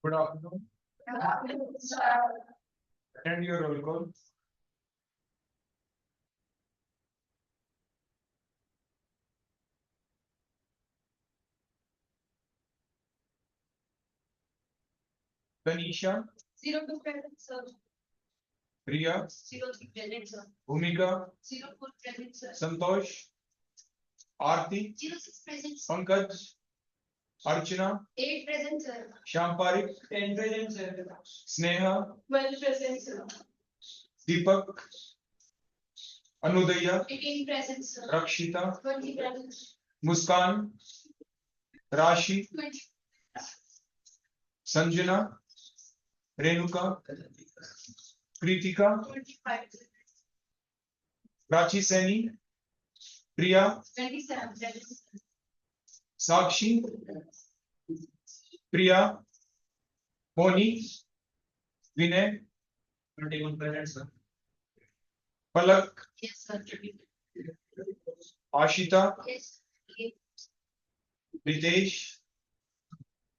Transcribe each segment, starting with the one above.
Good afternoon. Attend your roll call. Tanisha, 02 present, sir. Priya, 03 present, sir. Bhumika, 04 present, sir. Santosh, Aarti, 06 present, sir. Pankaj, Archana, 8 present, sir. Shyam Parik, 10 present, sir. Sneha, 12 present, sir. Deepak, Anudaya, 18 present, sir. Rakshita, 20 present, Muskan, Rashi, 20, Sanjana, Renuka, Kritika, 25, Prachi Saini, Priya, 27 present, sir. Sakshi, Priya, Moni, Vinay, 21 present, sir. Palak, Yes, sir. Ashita, Yes. Ritesh,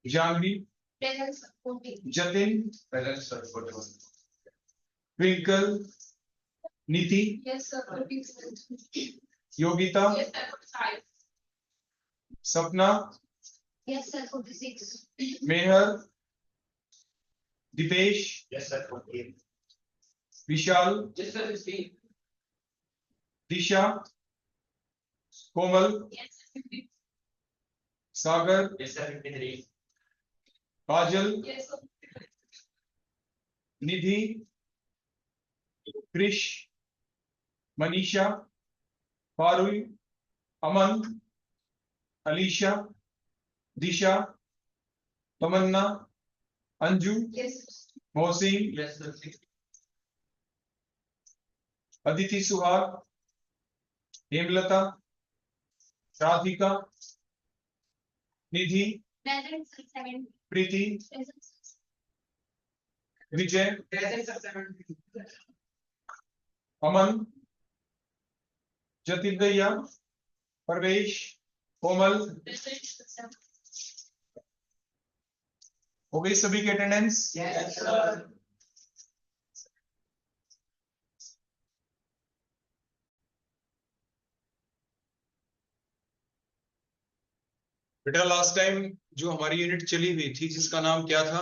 Janvi, Present, sir. 14. Jatin, Present, sir. 41. Twinkle, Niti, Yes, sir. 14 present. Yogita, Yes, sir. 45. Sapna, Yes, sir. 46. Meher, Dipesh, Yes, sir. 48. Vishal, Yes, sir. 16. Disha, Komal, Yes, sir. 50. Sagar, Yes, sir. 53. Kajal, Yes, sir. Nidhi, Krish, Manisha, Parul, Aman, Alisha, Disha, Tamanna, Anju, Yes, sir. Mohsin, Yes, sir. Aditi Suhag, Hemlata, Radhika, Nidhi, Present, sir. 7. Preeti, Present, sir. Vijay, Present, sir. 7. Aman, Jatindaya, Parvesh, Komal, Present, sir. 7. हो गई सभी की attendance? Yes, sir. बेटा last time जो हमारी unit चली हुई थी जिसका नाम क्या था?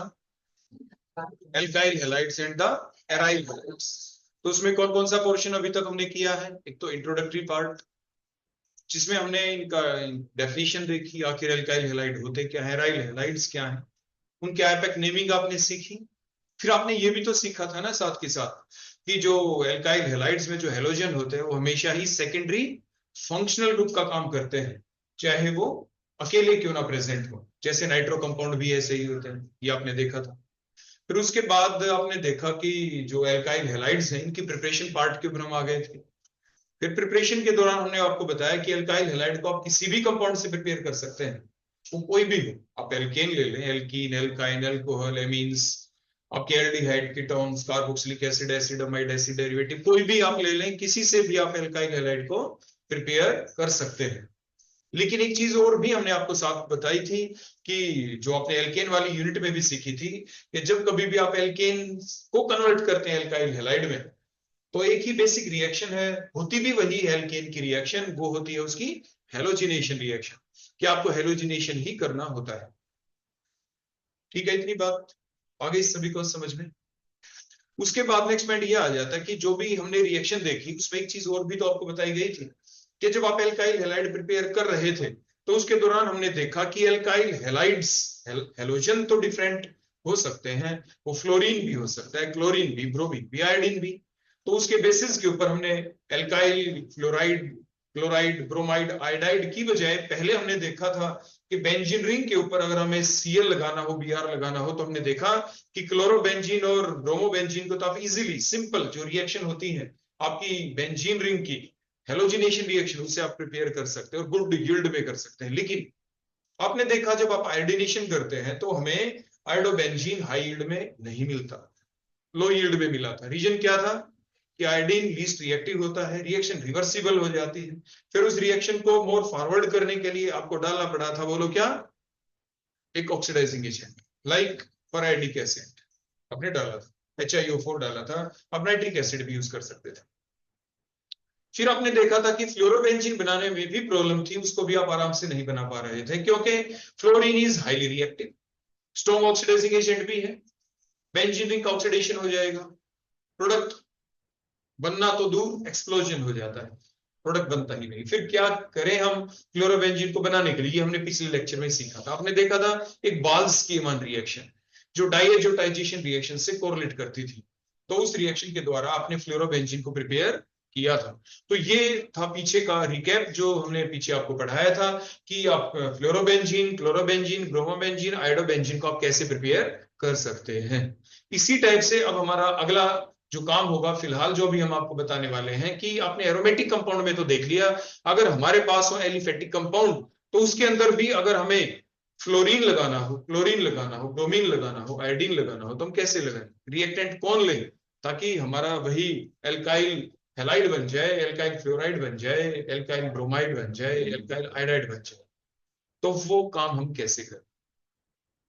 Alkyl halides and the aryl halides. तो उसमें कौन कौन सा पोर्शन अभी तक हमने किया है? एक तो इंट्रोडक्टरी पार्ट जिसमें हमने इनका डेफिनेशन देखी, आखिर एल्काइल हैलाइड होते क्या है, एराइल हैलाइड्स क्या है, उनके आइपैक नेमिंग आपने सीखी। फिर आपने ये भी तो सीखा था ना साथ के साथ कि जो एल्काइल हैलाइड्स में जो हेलोजन होते हैं वो हमेशा ही सेकेंडरी फंक्शनल ग्रुप का काम करते हैं, चाहे वो अकेले क्यों ना प्रेजेंट हो। जैसे नाइट्रो कंपाउंड भी ऐसे ही होते हैं, ये आपने देखा था। फिर उसके बाद आपने देखा कि जो एल्काइल हैलाइड्स हैं इनकी प्रिपरेशन पार्ट के ऊपर हम आ गए थे। फिर प्रिपरेशन के दौरान हमने आपको बताया कि एल्काइल हैलाइड को आप किसी भी कंपाउंड से प्रिपेयर कर सकते हैं, वो कोई भी हो। आप एल्केन ले लें, एल्कीन, एल्काइन, एल्कोहल, एमीन्स, आपके aldehyde, ketones, carboxylic acid, acid amide, acid derivative, कोई भी आप ले लें, किसी से भी आप एल्काइल हैलाइड को प्रिपेयर कर सकते हैं। लेकिन एक चीज और भी हमने आपको साथ बताई थी कि जो आपने एल्केन वाली यूनिट में भी सीखी थी कि जब कभी भी आप एल्केन को कन्वर्ट करते हैं एल्काइल हैलाइड में तो एक ही बेसिक रिएक्शन है, होती भी वही है एल्केन की रिएक्शन, वो होती है उसकी हेलोजिनेशन रिएक्शन, कि आपको हेलोजिनेशन ही करना होता है। ठीक है, इतनी बात आ गई सभी को समझ में? उसके बाद नेक्स्ट पॉइंट ये आ जाता है कि जो भी हमने रिएक्शन देखी उसमें एक चीज और भी तो आपको बताई गई थी कि जब आप एल्काइल हैलाइड प्रिपेयर कर रहे थे तो उसके दौरान हमने देखा कि एल्काइल हैलाइड्स हेलोजन तो डिफरेंट हो सकते हैं, वो फ्लोरीन भी हो सकता है, क्लोरीन भी, ब्रोमीन भी, आयोडीन भी। तो उसके बेसिस के ऊपर हमने alkyl, fluoride, chloride, bromide, iodide की बजाय पहले हमने देखा था कि बेंजीन रिंग के ऊपर अगर हमें Cl लगाना हो, Br लगाना हो, तो हमने देखा कि क्लोरोबेंजीन और ब्रोमोबेंजीन को तो आप इजीली सिंपल जो रिएक्शन होती है आपकी बेंजीन रिंग की हेलोजिनेशन रिएक्शन, उससे आप प्रिपेयर कर सकते हैं और गुड यील्ड में कर सकते हैं। लेकिन आपने देखा जब आप आयोडीनेशन करते हैं तो हमें आयोडोबेंजीन हाई यील्ड में नहीं मिलता, लो यील्ड में मिला था। रीजन क्या था कि आयोडीन लीस्ट रिएक्टिव होता है, रिएक्शन रिवर्सिबल हो जाती है। फिर उस रिएक्शन को मोर फॉरवर्ड करने के लिए आपको डालना पड़ा था, बोलो क्या, एक oxidising agent like for nitric acid आपने डाला था, HiO4 डाला था, आप नाइट्रिक एसिड भी यूज कर सकते थे। फिर आपने देखा था कि फ्लोरोबेंजीन बनाने में भी प्रॉब्लम थी, उसको भी आप आराम से नहीं बना पा रहे थे क्योंकि fluorine is highly reactive, strong oxidising agent भी है, बेंजीन का ऑक्सीडेशन हो जाएगा, प्रोडक्ट बनना तो दूर एक्सप्लोजन हो जाता है, प्रोडक्ट बनता ही नहीं। फिर क्या करें हम फ्लोरोबेंजीन को बनाने के लिए, ये हमने पिछले लेक्चर में सीखा था। आपने देखा था एक बाल्स-कीमान रिएक्शन जो डाइएजोटाइजेशन रिएक्शन से कोरिलेट करती थी, तो उस रिएक्शन के द्वारा आपने फ्लोरोबेंजीन को प्रिपेयर किया था। तो ये था पीछे का रिकैप जो हमने पीछे आपको पढ़ाया था कि आप फ्लोरोबेंजीन, क्लोरोबेंजीन, ब्रोमोबेंजीन, आयोडोबेंजीन को आप कैसे प्रिपेयर कर सकते हैं। इसी टाइप से अब हमारा अगला जो काम होगा, फिलहाल जो भी हम आपको बताने वाले हैं कि आपने एरोमेटिक कंपाउंड में तो देख लिया, अगर हमारे पास हो एलिफेटिक कंपाउंड तो उसके अंदर भी अगर हमें फ्लोरीन लगाना हो, क्लोरीन लगाना हो, ब्रोमीन लगाना हो, आयोडीन लगाना हो तो हम कैसे लगाएं, रिएक्टेंट कौन लें ताकि हमारा वही एल्काइल हैलाइड बन जाए, एल्काइल फ्लोराइड बन जाए, एल्काइल ब्रोमाइड बन जाए, एल्काइल आयोडाइड बन जाए, तो वो काम हम कैसे करें।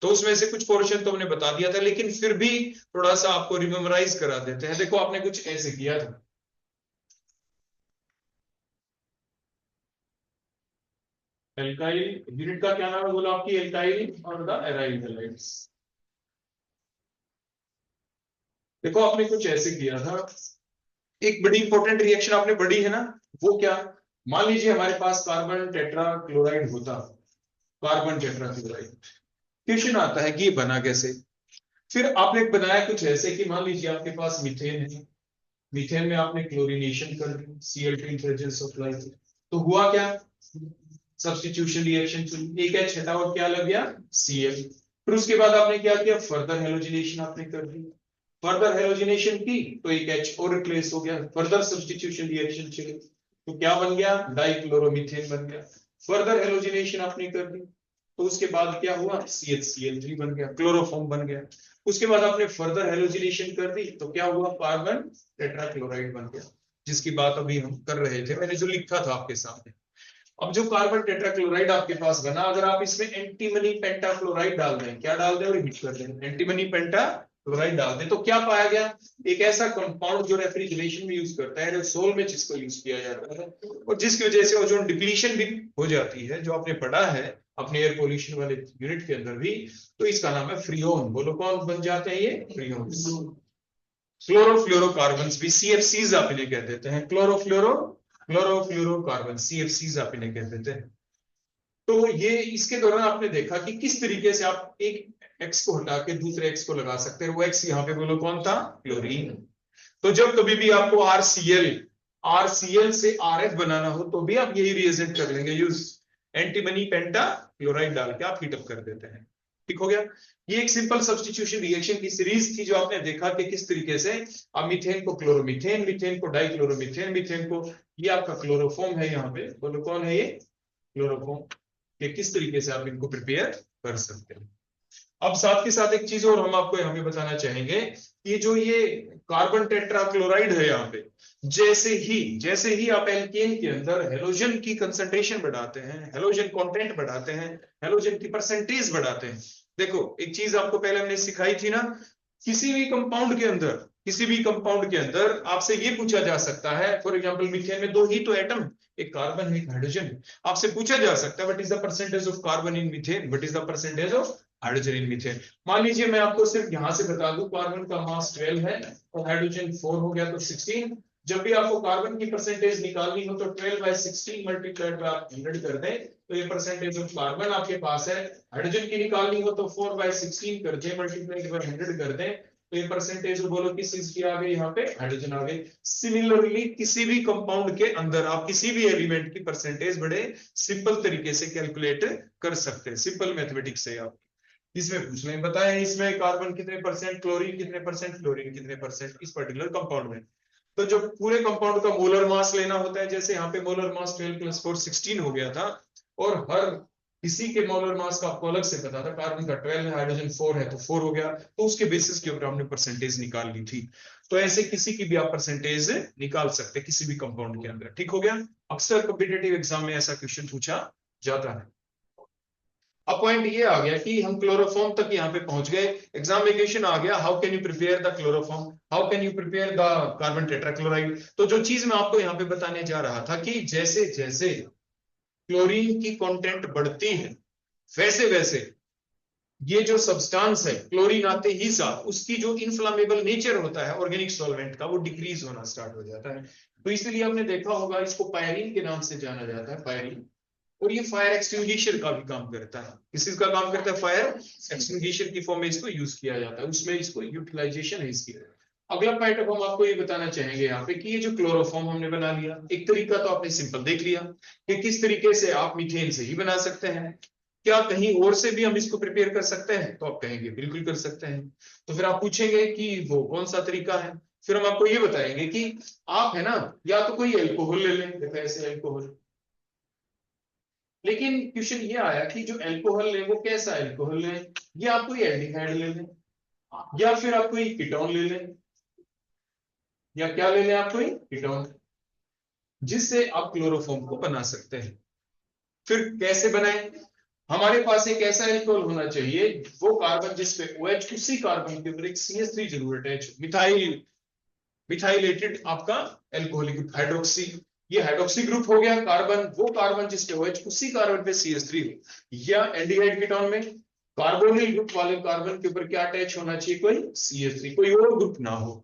तो उसमें से कुछ पोर्शन तो हमने बता दिया था, लेकिन फिर भी थोड़ा सा आपको रिमेमोराइज करा देते हैं। देखो आपने कुछ ऐसे किया था, एल्काइल यूनिट का क्या नाम है बोला आपकी, एल्काइल और द एराइल हैलाइड्स। देखो आपने कुछ ऐसे किया था, एक बड़ी इंपॉर्टेंट रिएक्शन आपने पढ़ी है ना, वो क्या, मान लीजिए हमारे पास कार्बन टेट्रा क्लोराइड होता, कार्बन टेट्रा क्लोराइड, क्वेश्चन आता है कि ये बना कैसे। फिर आपने बनाया कुछ ऐसे कि मान लीजिए आपके पास मीथेन है, मीथेन में आपने क्लोरीनेशन कर दी, Cl2 in presence of life, तो हुआ क्या, सब्स्टिट्यूशन रिएक्शन, एक H हटा और क्या लग गया Cl। फिर उसके बाद आपने क्या किया, फर्दर हेलोजिनेशन आपने कर दी, फर्दर हेलोजिनेशन की तो एक H और रिप्लेस हो गया, फर्दर सब्स्टिट्यूशन रिएक्शन चली तो क्या बन गया, डाइक्लोरोमीथेन बन गया। फर्दर हेलोजिनेशन आपने कर दी तो उसके बाद क्या हुआ, CHCl3 बन गया, क्लोरोफॉर्म बन गया। उसके बाद आपने फर्दर हेलोजिनेशन कर दी तो क्या हुआ, कार्बन टेट्राक्लोराइड बन गया, जिसकी बात अभी हम कर रहे थे, मैंने जो लिखा था आपके सामने। अब जो कार्बन टेट्राक्लोराइड आपके पास बना, अगर आप इसमें एंटीमनी पेंटाक्लोराइड डाल दें, क्या डाल दें और हिट कर दें, एंटीमनी पेंटाक्लोराइड डाल दें, तो क्या पाया गया, एक ऐसा कंपाउंड जो रेफ्रिजरेशन में यूज करता है, एरोसोल में जिसको यूज किया जाता है, और जिसकी वजह से ओजोन डिप्लीशन भी हो जाती है, जो आपने पढ़ा है अपने एयर पोल्यूशन वाले यूनिट के अंदर भी, तो इसका नाम है फ्रियोन। बोलो कौन बन जाते हैं ये, फ्रियोन। क्लोरोफ्लोरोकार्बन्स भी CFCs आप इन्हें कह देते हैं, क्लोरोफ्लोरोकार्बन CFCs आप इन्हें कह देते हैं। तो ये इसके दौरान आपने देखा कि किस तरीके से आप एक X को हटा के दूसरे X को लगा सकते हैं, वो X यहाँ पे बोलो कौन था, क्लोरीन। तो जब कभी भी आपको RCl से RF बनाना हो तो भी आप यही रिएजेंट कर लेंगे, यूज एंटीमनी पेंटा क्लोराइड डाल के आप हीटअप कर देते हैं। ठीक हो गया, ये एक सिंपल सब्स्टिट्यूशन रिएक्शन की सीरीज थी जो आपने देखा कि किस तरीके से आप मीथेन को क्लोरोमीथेन, मीथेन को डाइक्लोरोमीथेन, मीथेन को, ये आपका क्लोरोफॉर्म है यहाँ पे, बोलो कौन है ये, क्लोरोफॉर्म, कि किस तरीके से आप इनको प्रिपेयर कर सकते हैं। अब साथ के साथ एक चीज और हम आपको यहाँ पे बताना चाहेंगे, ये जो ये कार्बन टेट्राक्लोराइड है यहाँ पे, जैसे ही आप एल्केन के अंदर हेलोजन की कंसंट्रेशन बढ़ाते हैं, हेलोजन कंटेंट बढ़ाते हैं, हेलोजन की परसेंटेज बढ़ाते हैं। देखो एक चीज आपको पहले हमने सिखाई थी ना, किसी भी कंपाउंड के अंदर आपसे ये पूछा जा सकता है, फॉर एग्जांपल मीथेन में दो ही तो एटम, एक कार्बन है एक हाइड्रोजन, आपसे पूछा जा सकता है what is the percentage of carbon in methane, what is the percentage of hydrogen in methane. मान लीजिए मैं आपको सिर्फ यहां से बता दूं, कार्बन का मास 12 है और हाइड्रोजन 4 हो गया तो 16। जब भी आपको कार्बन की परसेंटेज निकालनी हो तो 12/16 मल्टीप्लाइड बाय आप 100 कर दें, तो ये परसेंटेज ऑफ कार्बन आपके पास है। हाइड्रोजन की निकालनी हो तो 4/16 कर दें मल्टीप्लाइड बाय 100 कर दें, तो ये परसेंटेज बोलो किस चीज की आ गई, यहाँ पे हाइड्रोजन आ गई। सिमिलरली किसी भी कंपाउंड के अंदर आप किसी भी एलिमेंट की परसेंटेज बड़े सिंपल तरीके से कैलकुलेट कर सकते हैं, सिंपल मैथमेटिक्स से आप इसमें पूछ लें, बताएं इसमें कार्बन कितने परसेंट, क्लोरीन कितने परसेंट, फ्लोरीन कितने परसेंट इस पर्टिकुलर कंपाउंड में। तो जब पूरे कंपाउंड का मोलर मास लेना होता है, जैसे यहाँ पे मोलर मास 12 + 4 16 हो गया था, और हर किसी के मोलर मास का आपको अलग से पता था, कार्बन का 12 है, हाइड्रोजन 4 है तो 4 हो गया, तो उसके बेसिस के ऊपर हमने परसेंटेज निकाल ली थी। तो ऐसे किसी की भी आप परसेंटेज निकाल सकते हैं किसी भी कंपाउंड के अंदर। ठीक हो गया, अक्सर कॉम्पिटिटिव एग्जाम में ऐसा क्वेश्चन पूछा जाता है। अब पॉइंट ये आ गया कि हम क्लोरोफॉर्म तक यहाँ पे पहुंच गए, एग्जाम में क्वेश्चन आ गया how can you prepare the chloroform, how can you prepare the carbon tetrachloride. तो जो चीज मैं आपको यहाँ पे बताने जा रहा था कि जैसे जैसे क्लोरीन की कंटेंट बढ़ती है वैसे वैसे ये जो सब्सटेंस है क्लोरीन आते ही साथ उसकी जो इनफ्लामेबल नेचर होता है ऑर्गेनिक सॉल्वेंट का वो डिक्रीज होना स्टार्ट हो जाता है। तो इसलिए आपने देखा होगा इसको पायरीन के नाम से जाना जाता है, पायरीन। और ये फायर एक्सटिंग्विशर का भी काम करता है। किस का काम करता है? फायर एक्सटिंग्विशर की फॉर्म में इसको यूज किया जाता है, उसमें इसको यूटिलाइजेशन है इसकी। अगला पॉइंट अब हम आपको ये बताना चाहेंगे यहाँ पे कि ये जो क्लोरोफॉर्म हमने बना लिया, एक तरीका तो आपने सिंपल देख लिया कि किस तरीके से आप मीथेन से ही बना सकते हैं। क्या कहीं और से भी हम इसको प्रिपेयर कर सकते हैं? तो आप कहेंगे बिल्कुल कर सकते हैं। तो फिर आप पूछेंगे कि वो कौन सा तरीका है, फिर हम आपको ये बताएंगे कि आप है ना या तो कोई एल्कोहल ले लें, जैसे ऐसे एल्कोहल। लेकिन क्वेश्चन ये आया कि जो एल्कोहल लें वो कैसा एल्कोहल लें, या आप कोई एल्डिहाइड ले लें, या फिर आप कोई कीटोन ले लें, या क्या ले लें आप कोई कीटोन, जिससे आप क्लोरोफॉर्म को बना सकते हैं। फिर कैसे बनाएं? हमारे पास एक ऐसा एल्कोहल होना चाहिए वो कार्बन जिसपे OH उसी कार्बन के ऊपर एक CH3 जरूर अटैच हो, मिथाइल मिथाइलेटेड आपका एल्कोहलिक ग्रुप हाइड्रोक्सी। ये हाइड्रोक्सी ग्रुप हो गया कार्बन, वो कार्बन जिसपे OH उसी कार्बन पे CH3 हो। या एल्डिहाइड कीटोन में कार्बोनिल ग्रुप वाले कार्बन के ऊपर क्या अटैच होना चाहिए? कोई CH3, कोई और ग्रुप ना हो।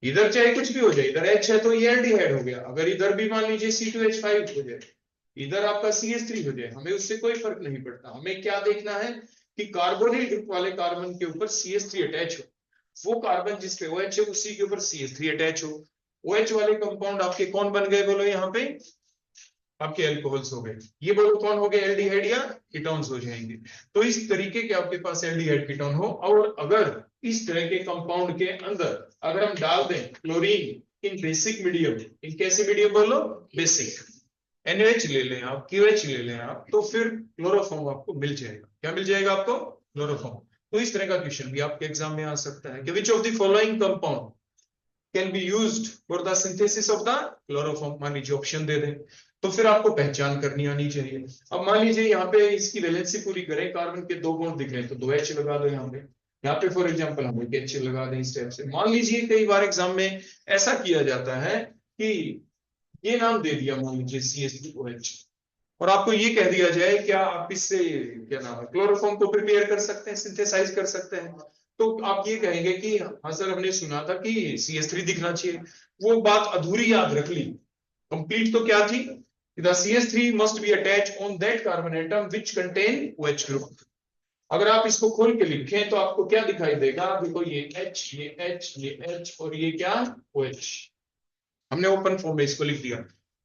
इधर चाहे कुछ भी हो जाए, इधर H है तो ये एल्डिहाइड हो गया, अगर इधर भी मान लीजिए C2H5 हो जाए, इधर आपका CH3 हो जाए, हमें उससे कोई फर्क नहीं पड़ता। हमें क्या देखना है कि कार्बोनिल ग्रुप वाले कार्बन के ऊपर CH3 अटैच हो, वो कार्बन जिसपे OH है उसी के ऊपर CH3 अटैच हो। OH वाले कंपाउंड आपके कौन बन गए बोलो? यहाँ पे आपके अल्कोहल्स हो गए। ये बोलो कौन हो गए? एल्डिहाइड या कीटोन्स हो जाएंगे। तो इस तरीके के आपके पास एल्डिहाइड कीटोन हो, और अगर इस तरह के कंपाउंड के अंदर अगर हम डाल दें क्लोरीन इन बेसिक मीडियम, इन कैसे मीडियम बोलो? बेसिक। NaOH ले लें आप, QH ले लें आप, तो फिर क्लोरोफॉर्म आपको मिल जाएगा। क्या मिल जाएगा आपको? क्लोरोफॉर्म। तो इस तरह का क्वेश्चन भी आपके एग्जाम में आ सकता है कि which of the following compound can be used for the synthesis of the chloroform. मान लीजिए ऑप्शन दे दें, तो फिर आपको पहचान करनी आनी चाहिए। अब मान लीजिए यहाँ पे इसकी वैलेंसी पूरी करें, कार्बन के 2 बॉन्ड दिख रहे हैं तो 2H लगा दो यहाँ पे। यहाँ पे फॉर एग्जांपल हम एक H लगा दें इस टाइप से। मान लीजिए कई बार एग्जाम में ऐसा किया जाता है कि ये नाम दे दिया मान लीजिए CH3OH, और आपको ये कह दिया जाए क्या आप इससे क्या नाम है क्लोरोफॉर्म को प्रिपेयर कर सकते हैं, सिंथेसाइज कर सकते हैं। तो आप ये कहेंगे कि हाँ सर हमने सुना था कि CH3 दिखना चाहिए। वो बात अधूरी याद रख ली, कंप्लीट तो क्या थी? The CH3 must be attached on that carbon atom which contain OH group। अगर आप इसको खोल के लिखें तो आपको क्या दिखाई देगा? देखो ये H, ये H, ये H और ये क्या? OH। हमने ओपन फॉर्म में इसको लिख दिया।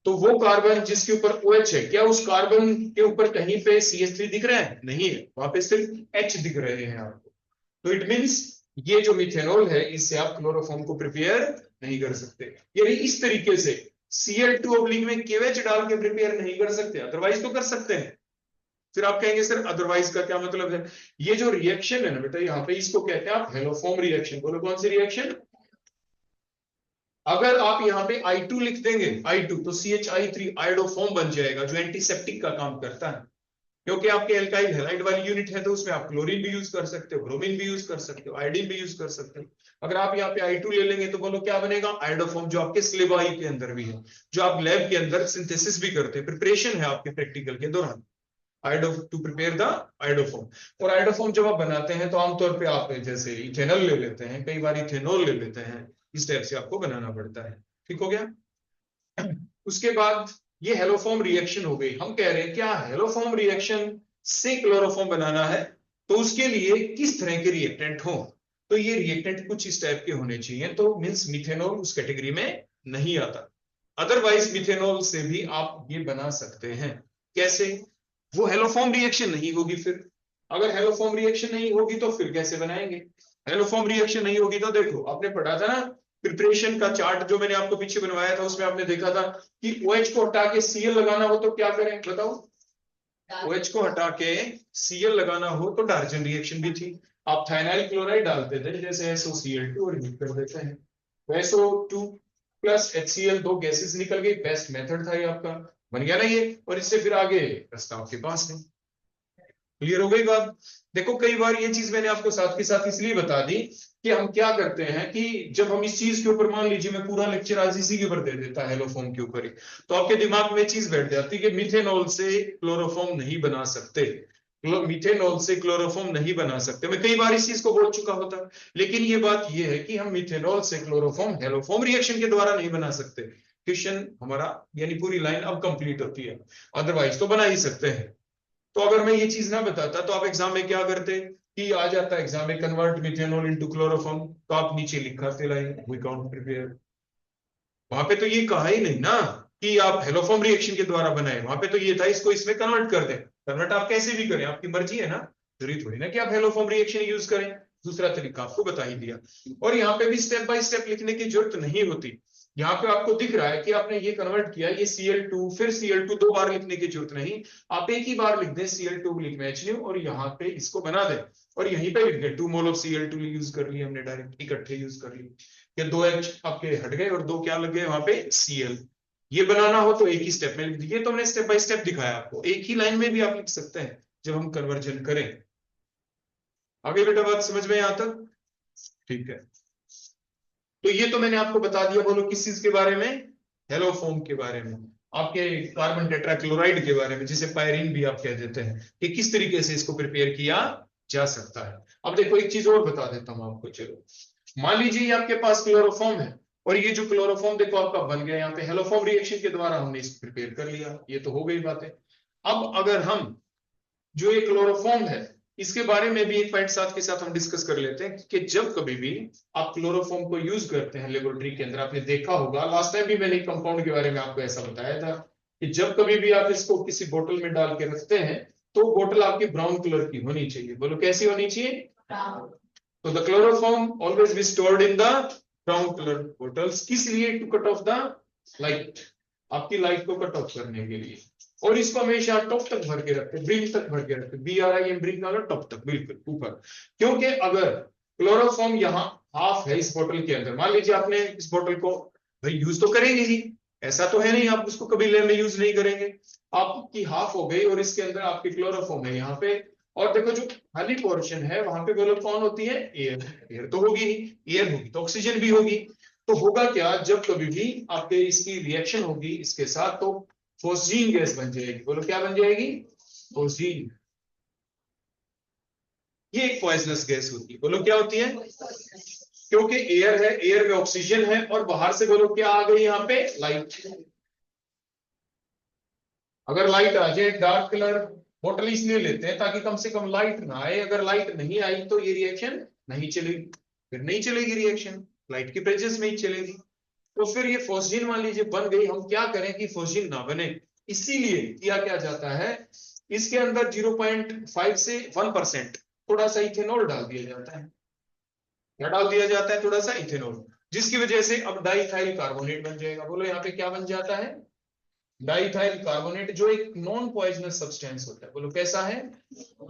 तो वो कार्बन जिसके ऊपर OH है, क्या उस कार्बन के ऊपर कहीं पे CH3 दिख रहा है? नहीं है, वहां पे सिर्फ H दिख रहे हैं आपको। तो इट मींस ये जो मिथेनॉल है इससे आप क्लोरोफॉर्म को प्रिपेयर नहीं कर सकते। यानी इस तरीके से Cl2 ऑब्लिक में KOH डाल के प्रिपेयर नहीं कर सकते, अदरवाइज तो कर सकते हैं। फिर आप कहेंगे सर अदरवाइज का क्या मतलब है? ये जो रिएक्शन है ना बेटा यहाँ पे, इसको कहते हैं आप हेलोफॉर्म रिएक्शन। बोलो कौन सी रिएक्शन? अगर आप यहाँ पे I2 लिख देंगे, I2 तो CHI3 आयोडोफॉर्म बन जाएगा जो एंटीसेप्टिक का काम करता है। क्योंकि आपके एल्काइल हैलाइड वाली यूनिट है तो उसमें आप क्लोरीन भी यूज कर सकते हो, ब्रोमीन भी यूज कर सकते हो, आयोडीन भी यूज कर सकते हो। अगर आप यहाँ पे I2 ले लेंगे तो बोलो क्या बनेगा? आयोडोफॉर्म, जो आपके स्लेबाई के अंदर भी है, जो आप लैब के अंदर सिंथेसिस भी करते हैं, प्रिपरेशन है आपके प्रैक्टिकल के दौरान, iodo to prepare the iodoform. और आयोडोफॉर्म जब आप बनाते हैं तो आमतौर पे आप जैसे इथेनॉल ले लेते हैं, कई बार इथेनॉल ले लेते हैं, इस टाइप से आपको बनाना पड़ता है। ठीक हो गया? उसके बाद ये हेलोफॉर्म रिएक्शन हो गई। हम कह रहे हैं क्या हेलोफॉर्म रिएक्शन से क्लोरोफॉर्म बनाना है तो उसके लिए किस तरह के रिएक्टेंट हो? तो ये रिएक्टेंट कुछ इस टाइप के होने चाहिए, तो मींस मिथेनॉल उस कैटेगरी में नहीं आता। अदरवाइज मिथेनॉल से भी आप ये बना सकते हैं। कैसे? वो हेलोफॉर्म रिएक्शन नहीं होगी। फिर अगर हेलोफॉर्म रिएक्शन नहीं होगी तो फिर कैसे बनाएंगे? हेलोफॉर्म रिएक्शन नहीं होगी तो देखो आपने पढ़ा था ना प्रिपरेशन का चार्ट जो मैंने आपको पीछे बनवाया था, उसमें आपने देखा था कि OH को हटा के Cl लगाना हो तो क्या करें बताओ? OH को हटा के Cl लगाना हो तो डार्जन रिएक्शन भी थी। आप थाइनाइल क्लोराइड डालते थे जैसे SOCl2 और हीट कर देते हैं, तो SO2 प्लस HCl, 2 गैसेस निकल गई। बेस्ट मेथड था ये आपका, बन गया ना ये। और इससे फिर आगे रास्ता आपके पास है। क्लियर हो गई बात? देखो कई बार ये चीज मैंने आपको साथ के साथ इसलिए बता दी कि हम क्या करते हैं कि जब हम इस चीज के ऊपर, मान लीजिए मैं पूरा लेक्चर आज इसी के ऊपर दे देता हेलोफॉर्म के ऊपर ही, तो आपके दिमाग में चीज बैठ जाती है कि मिथेनॉल से क्लोरोफॉर्म नहीं बना सकते, मिथेनॉल से क्लोरोफॉर्म नहीं बना सकते। मैं कई बार इस चीज को बोल चुका होता, लेकिन ये बात ये है कि हम मिथेनॉल से क्लोरोफॉर्म हेलोफॉर्म रिएक्शन के द्वारा नहीं बना सकते। क्वेश्चन हमारा यानी पूरी लाइन अब कंप्लीट होती है, अदरवाइज तो बना ही सकते हैं। तो अगर मैं ये चीज ना बताता तो आप एग्जाम में क्या करते कि आ जाता एग्जाम में कन्वर्ट मिथेनॉल इनटू क्लोरोफॉर्म, तो आप नीचे लिखाते लाइन वी काउंट प्रिपेयर। वहां पे तो ये कहा ही नहीं ना कि आप हेलोफॉर्म रिएक्शन के द्वारा बनाए, वहां पे तो ये था इसको इसमें कन्वर्ट कर दें। कन्वर्ट आप कैसे भी करें, आपकी मर्जी है ना, जरूरी थोड़ी ना कि आप हेलोफॉर्म रिएक्शन यूज करें, दूसरा तरीका आपको बता ही दिया। और यहाँ पे भी स्टेप बाय स्टेप लिखने की जरूरत नहीं होती। यहाँ पे आपको दिख रहा है कि आपने ये कन्वर्ट किया, ये Cl2 फिर Cl2 दो बार लिखने की जरूरत नहीं, आप एक ही बार लिख दें Cl2 लिख में HNO और यहाँ पे इसको बना दें और यहीं पे लिख दें 2 मोल ऑफ Cl2 यूज कर लिया हमने, डायरेक्ट इकट्ठे यूज कर लिए, ये 2H आपके हट गए और 2 क्या लग गए वहां पे Cl। ये बनाना हो तो एक ही स्टेप में लिख दीजिए, तो हमने स्टेप बाय स्टेप दिखाया आपको, एक ही लाइन में भी आप लिख सकते हैं जब हम कन्वर्जन करें। आगे बेटा बात समझ में यहां तक? ठीक है, तो ये तो मैंने आपको बता दिया, बोलो किस चीज के बारे में, हेलोफॉर्म के बारे में, आपके कार्बन टेट्राक्लोराइड के बारे में, जिसे पायरीन भी आप कह देते हैं, कि किस तरीके से इसको प्रिपेयर किया जा सकता है। अब देखो एक चीज और बता देता हूं आपको, चलो मान लीजिए ये आपके पास क्लोरोफॉर्म है और ये जो क्लोरोफॉर्म देखो आपका बन गया, यहाँ पे हेलोफॉर्म रिएक्शन के द्वारा हमने इसको प्रिपेयर कर लिया, ये तो हो गई बात है। अब अगर हम जो ये क्लोरोफॉर्म है इसके बारे में भी एक पॉइंट साथ के साथ हम डिस्कस कर लेते हैं कि जब कभी भी आप क्लोरोफॉर्म को यूज करते हैं लेबोरेटरी के अंदर, आपने देखा होगा लास्ट टाइम भी मैंने कंपाउंड के बारे में आपको ऐसा बताया था कि जब कभी भी आप इसको किसी बोतल में डाल के रखते हैं तो बोतल आपकी ब्राउन कलर की होनी चाहिए। बोलो कैसी होनी चाहिए? तो the chloroform always be stored in the brown colour bottles, किस लिए? To cut off the light, आपकी लाइट को कट ऑफ करने के लिए। और इसको हमेशा टॉप तक भर के रखते, ब्रिंग तक भर के रखते, BRIM ब्रिंग वाला टॉप तक बिल्कुल ऊपर, क्योंकि अगर क्लोरोफॉर्म यहाँ हाफ है इस बोतल के अंदर, मान लीजिए आपने इस बोतल को भाई यूज तो करेंगे ही, ऐसा तो है नहीं आप उसको कभी लैब में यूज नहीं करेंगे, आपकी हाफ हो गई और इसके अंदर आपकी क्लोरोफॉर्म है यहाँ पे, और देखो जो खाली पोर्शन है वहां पे बोलो कौन होती है? एयर। एयर तो होगी ही, एयर होगी तो ऑक्सीजन भी होगी, तो होगा क्या जब कभी भी आपके इसकी रिएक्शन होगी इसके साथ तो फोस्जीन गैस बन जाएगी। बोलो क्या बन जाएगी? फोस्जीन। ये एक पॉइजनस गैस होती है। बोलो क्या होती है? क्योंकि एयर है, एयर में ऑक्सीजन है और बाहर से बोलो क्या आ गई यहाँ पे? लाइट। अगर लाइट आ जाए, डार्क कलर बोतल इसलिए लेते हैं ताकि कम से कम लाइट ना आए, अगर लाइट नहीं आई तो ये रिएक्शन नहीं चलेगी, फिर नहीं चलेगी रिएक्शन, लाइट की प्रेजेंस में ही चलेगी। तो फिर ये फोस्जीन मान लीजिए बन गई, हम क्या करें कि फोस्जीन ना बने, इसीलिए किया क्या जाता है इसके अंदर 0.5 से 1% थोड़ा सा इथेनॉल डाल दिया जाता है। क्या डाल दिया जाता है? थोड़ा सा इथेनॉल, जिसकी वजह से अब डाइथाइल कार्बोनेट बन जाएगा। बोलो यहाँ पे क्या बन जाता है? डाइथाइल कार्बोनेट, जो एक नॉन पॉइजनस सब्सटेंस होता है। बोलो कैसा है?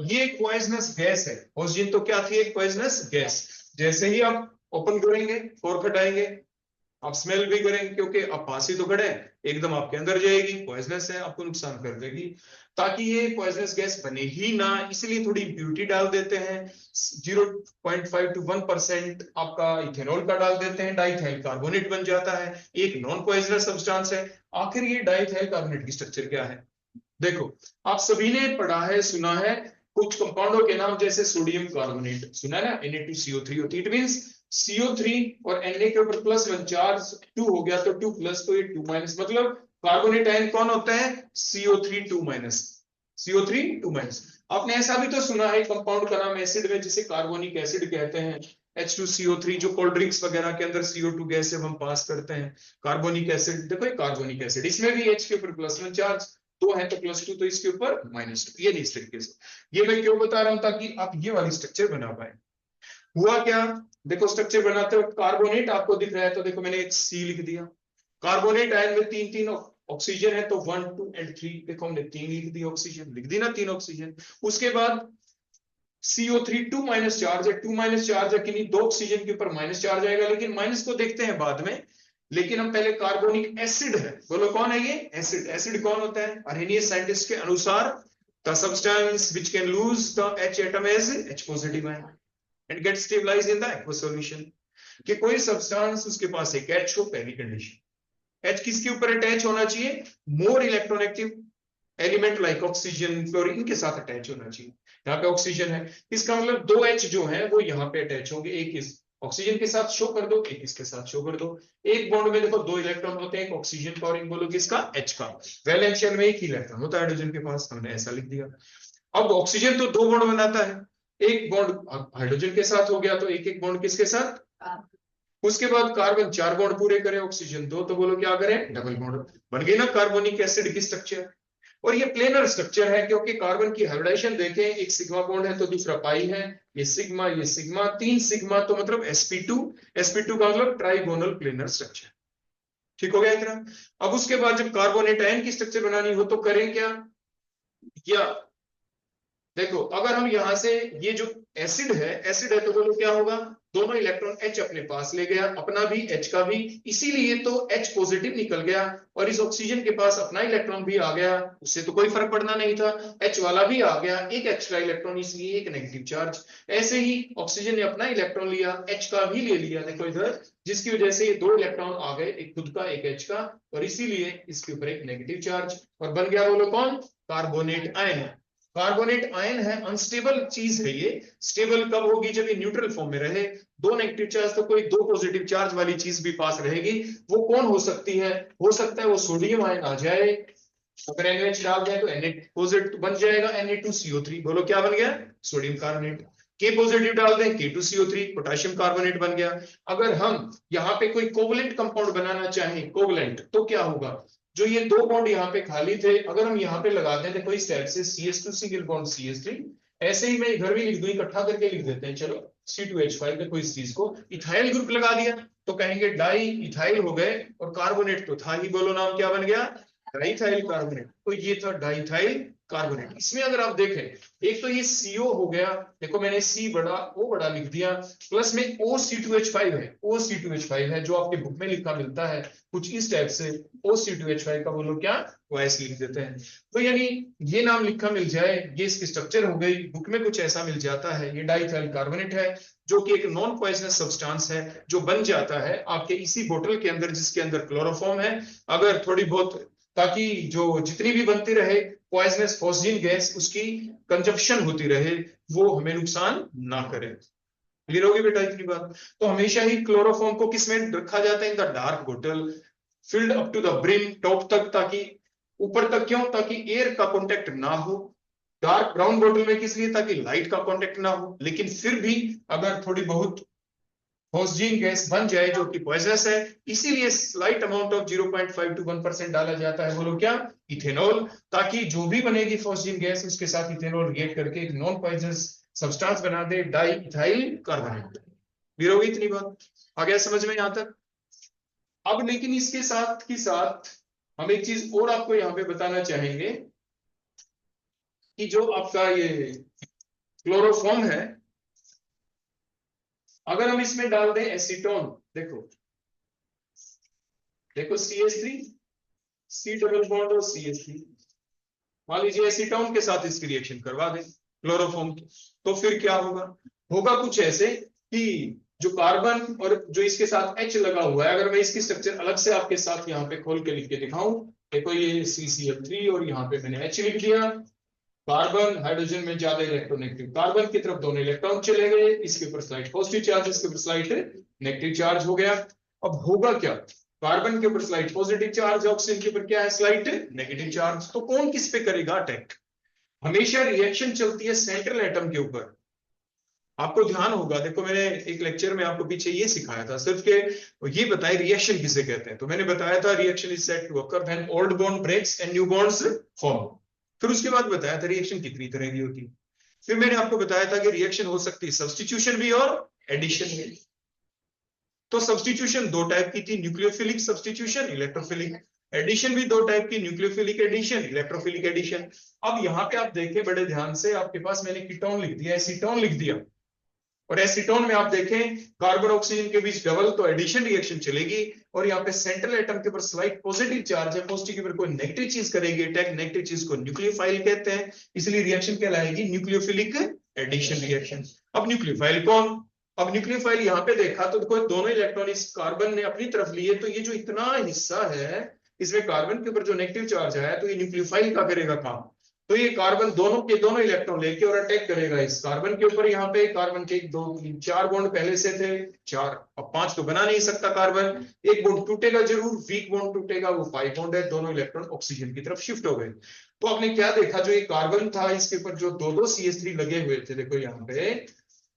ये एक पॉइजनस गैस है। फोस्जीन तो क्या थी? एक पॉइजनस गैस। जैसे ही आप ओपन करेंगे, फोर्क हटाएंगे, आप स्मेल भी करेंगे क्योंकि आप पास ही तो खड़े हैं, एकदम आपके अंदर जाएगी, पॉइजनस है, आपको नुकसान कर देगी। ताकि ये पॉइजनस गैस बने ही ना, इसलिए थोड़ी ब्यूटी डाल देते हैं, 0.5 to 1% आपका इथेनॉल का डाल देते हैं, डाइथाइल कार्बोनेट बन जाता है, एक नॉन पॉइजनस सब्सटेंस है। आखिर ये डाइथाइल कार्बोनेट की स्ट्रक्चर क्या है? देखो आप सभी ने पढ़ा है, सुना है कुछ कंपाउंडों के नाम, जैसे सोडियम कार्बोनेट सुना है ना, Na2CO3 होती है, इट मींस CO3 और Na के ऊपर +1 चार्ज 2 हो गया तो 2 प्लस, तो ये 2 माइनस, मतलब कार्बोनेट आयन कौन होता है? CO3 2 minus, CO3 2 minus. आपने ऐसा भी तो सुना है कंपाउंड का नाम एसिड में, जिसे कार्बोनिक एसिड कहते हैं, H2CO3, जो कोल्ड ड्रिंक्स वगैरह के अंदर CO2 गैस जब हम पास करते हैं, कार्बोनिक एसिड। देखो ये कार्बोनिक एसिड, इसमें भी H के ऊपर +1 चार्ज, 2 है तो +2, तो इसके ऊपर -2। ये नहीं, इस तरीके से। ये मैं क्यों बता रहा हूं? ताकि आप ये वाली स्ट्रक्चर बना पाए। हुआ क्या, देखो स्ट्रक्चर बनाते वक्त कार्बोनेट आपको दिख रहा है तो देखो मैंने एक C लिख दिया। कार्बोनेट आयन में 3 ऑक्सीजन है तो 1 2 और 3, देखो हमने 3 लिख दी, ऑक्सीजन लिख दी ना, 3 ऑक्सीजन। उसके बाद CO3 2 माइनस चार्ज है, 2 माइनस चार्ज है कि नहीं, 2 ऑक्सीजन के ऊपर माइनस चार्ज आएगा, लेकिन माइनस को देखते हैं बाद में, लेकिन हम पहले कार्बोनिक एसिड है। बोलो कौन है ये? एसिड। एसिड कौन होता है? अरेनियस साइंटिस्ट के अनुसार the substance which can lose the H atom as H positive ion and get stabilized in the aqueous solution. कि कोई सब्सटेंस उसके पास एक H हो, पहली कंडीशन। H किसके ऊपर अटैच होना चाहिए? More electronegative element like oxygen, chlorine के साथ अटैच होना चाहिए। यहाँ पे ऑक्सीजन है, इसका मतलब दो H जो है वो यहाँ पे अटैच होंगे, एक इस ऑक्सीजन के साथ शो कर दो, एक इसके साथ शो कर दो। एक बॉन्ड में देखो दो इलेक्ट्रॉन होते हैं, एक ऑक्सीजन का और एक बोलो किसका, H का। वैलेंस शेल में एक ही इलेक्ट्रॉन होता है हाइड्रोजन के पास, हमने ऐसा लिख दिया। अब ऑक्सीजन तो दो बॉन्ड बनाता है, एक बॉन्ड हाइड्रोजन के साथ हो गया तो एक एक बॉन्ड किसके साथ, उसके बाद कार्बन चार बॉन्ड पूरे करे, ऑक्सीजन दो, तो बोलो क्या करें, डबल बॉन्ड बन गई ना कार्बोनिक एसिड की स्ट्रक्चर। और ये प्लेनर स्ट्रक्चर है क्योंकि कार्बन की हाइब्रिडाइजेशन देखें, एक सिग्मा बॉन्ड है तो दूसरा पाई है, ये सिग्मा, तीन सिग्मा तो मतलब sp2 का मतलब ट्राइगोनल प्लेनर स्ट्रक्चर। ठीक हो गया इतना। अब उसके बाद जब कार्बोनेट आयन की स्ट्रक्चर बनानी हो तो करें क्या, या देखो अगर हम यहां से ये जो एसिड है तो बोलो क्या होगा, दोनों इलेक्ट्रॉन H अपने पास ले गया, अपना भी H का भी, इसीलिए तो H पॉजिटिव निकल गया, और इस ऑक्सीजन के पास अपना इलेक्ट्रॉन भी आ गया, उससे तो कोई फर्क पड़ना नहीं था, H वाला भी आ गया, एक एक्स्ट्रा इलेक्ट्रॉन इसलिए एक नेगेटिव चार्ज। ऐसे ही ऑक्सीजन ने अपना इलेक्ट्रॉन लिया, H का भी ले लिया, देखो इधर, जिसकी वजह से ये दो इलेक्ट्रॉन आ गए, एक खुद का एक H का, और इसीलिए इसके ऊपर एक नेगेटिव चार्ज, और बन गया बोलो कौन, कार्बोनेट आयन। कार्बोनेट आयन है, अनस्टेबल चीज है ये, स्टेबल कब होगी, जब ये न्यूट्रल फॉर्म में रहे, दो नेगेटिव चार्ज तो कोई दो पॉजिटिव चार्ज वाली चीज भी पास रहेगी, वो कौन हो सकती है, हो सकता है वो सोडियम आयन आ जाए, अगर NaOH डाल दें तो Na पॉजिटिव बन जाएगा, Na2CO3, बोलो क्या बन गया, सोडियम कार्बोनेट। K पॉजिटिव डाल दें, K2CO3, पोटेशियम कार्बोनेट बन गया। अगर हम यहाँ पे कोई कोवलेंट कंपाउंड बनाना चाहें, कोवलेंट, तो क्या होगा, जो ये दो बॉन्ड यहाँ पे खाली थे, अगर हम यहाँ पे लगा दें कोई स्टेप से CH2 सिंगल बॉन्ड CH3, ऐसे ही मैं इधर भी लिख दूं, इकट्ठा करके लिख देते हैं, चलो C2H5 पे कोई इस चीज को इथाइल ग्रुप लगा दिया तो कहेंगे डाई इथाइल हो गए, और कार्बोनेट तो था ही, बोलो नाम क्या बन गया, डाइथाइल कार्बोनेट, तो ये था डाइथाइल कार्बोनेट। इसमें अगर आप देखें, एक तो ये CO हो गया, देखो मैंने C बड़ा O बड़ा लिख दिया, प्लस में OC2H5 है, OC2H5 है जो आपके बुक में लिखा मिलता है कुछ इस टाइप से, OC2H5 का बोलो क्या, OS लिख देते हैं। तो यानी ये नाम लिखा मिल जाए, ये इसकी स्ट्रक्चर हो गई, बुक में कुछ ऐसा मिल जाता है, ये डाइथाइल कार्बोनेट है, जो कि एक नॉन पॉइजनस सब्सटेंस है, जो बन जाता है आपके इसी बोतल के अंदर, जिसके अंदर क्लोरोफॉर्म है। अगर थोड़ी बहुत, ताकि जो जितनी भी बनती रहे पॉइजनस फॉस्जिन गैस, उसकी कंजप्शन होती रहे, वो हमें नुकसान ना करे। क्लियर होगी बेटा इतनी बात। तो हमेशा ही क्लोरोफॉर्म को किस में रखा जाता है, इन द डार्क बोतल, filled up to the brim, top तक, ताकि ऊपर तक, क्यों, ताकि एयर का कांटेक्ट ना हो। डार्क ब्राउन बोतल में किस लिए, ताकि लाइट का कांटेक्ट ना हो, लेकिन फिर भी अगर थोड़ी बहुत फॉस्जिन गैस बन जाए जो कि पॉइजनस है, इसीलिए स्लाइट अमाउंट ऑफ 0.5 to 1% डाला जाता है, बोलो क्या, इथेनॉल, ताकि जो भी बनेगी फॉस्जिन गैस उसके साथ इथेनॉल रिएक्ट करके एक नॉन पॉइजनस सब्सटेंस बना दे, डाई इथाइल कार्बोनेट। क्लियर होगी इतनी बात, आ गया समझ में यहां तक। अब लेकिन इसके साथ ही साथ हम एक चीज और आपको यहाँ पे बताना चाहेंगे कि जो आपका ये क्लोरोफॉर्म है, अगर हम इसमें डाल दें एसीटोन, देखो CH3, C डबल बॉन्ड और CH3, मान लीजिए एसीटोन के साथ इसकी रिएक्शन करवा दें क्लोरोफॉर्म की, तो फिर क्या होगा, होगा कुछ ऐसे कि जो कार्बन और जो इसके साथ H लगा हुआ है, अगर मैं इसकी स्ट्रक्चर अलग से आपके साथ यहाँ पे खोल के लिख के दिखाऊं, देखो ये CCl3 और यहाँ पे मैंने H लिख दिया, कार्बन हाइड्रोजन में ज्यादा इलेक्ट्रोनेगेटिव, कार्बन की तरफ दोनों इलेक्ट्रॉन चले गए, इसके ऊपर स्लाइड पॉजिटिव चार्ज, इसके ऊपर स्लाइड नेगेटिव चार्ज हो गया। अब होगा क्या, कार्बन के ऊपर स्लाइड पॉजिटिव चार्ज, ऑक्सीजन के ऊपर क्या है, स्लाइड नेगेटिव चार्ज, तो कौन किस पे करेगा अटैक, हमेशा रिएक्शन चलती है सेंट्रल एटम के ऊपर। आपको ध्यान होगा, देखो मैंने एक लेक्चर में आपको पीछे ये सिखाया था सिर्फ के ये बताए रिएक्शन किसे कहते हैं, तो मैंने बताया था reaction is said to occur when old bond breaks and new bonds form. फिर उसके बाद बताया था रिएक्शन कितनी तरह की होती है, फिर मैंने आपको बताया था कि रिएक्शन हो सकती है सब्स्टिट्यूशन भी और एडिशन भी। तो सब्स्टिट्यूशन दो टाइप की थी, न्यूक्लियोफिलिक सब्स्टिट्यूशन, इलेक्ट्रोफिलिक। एडिशन भी दो टाइप की, न्यूक्लियोफिलिक एडिशन, इलेक्ट्रोफिलिक एडिशन। अब यहाँ पे आप देखें बड़े ध्यान से, आपके पास मैंने कीटोन लिख दिया, एसीटोन लिख दिया, और एसीटोन में आप देखें कार्बन ऑक्सीजन के बीच डबल, तो एडिशन रिएक्शन चलेगी, और यहाँ पे सेंट्रल एटम के ऊपर स्लाइट पॉजिटिव चार्ज है, पॉजिटिव के ऊपर कोई नेगेटिव चीज करेगी अटैक, नेगेटिव चीज को न्यूक्लियोफाइल कहते हैं, इसलिए रिएक्शन कहलाएगी न्यूक्लियोफिलिक एडिशन रिएक्शन। अब न्यूक्लियोफाइल कौन? अब न्यूक्लियोफाइल यहाँ पे देखा तो देखो दोनों इलेक्ट्रॉन इस कार्बन ने अपनी तरफ लिए, तो ये जो इतना हिस्सा है इसमें कार्बन के ऊपर जो नेगेटिव चार्ज आया, तो ये न्यूक्लियोफाइल का करेगा काम। तो ये कार्बन दोनों के दोनों इलेक्ट्रॉन लेके और अटैक करेगा इस कार्बन के ऊपर। यहाँ पे कार्बन के 1 2 3 4 बॉन्ड पहले से थे, 4, अब 5 तो बना नहीं सकता कार्बन, एक बॉन्ड टूटेगा जरूर, वीक बॉन्ड टूटेगा, वो 5 बॉन्ड है, दोनों इलेक्ट्रॉन ऑक्सीजन की तरफ शिफ्ट हो गए। तो आपने क्या देखा, जो ये कार्बन था इसके ऊपर जो 2 CH3 लगे हुए थे, देखो यहाँ पे,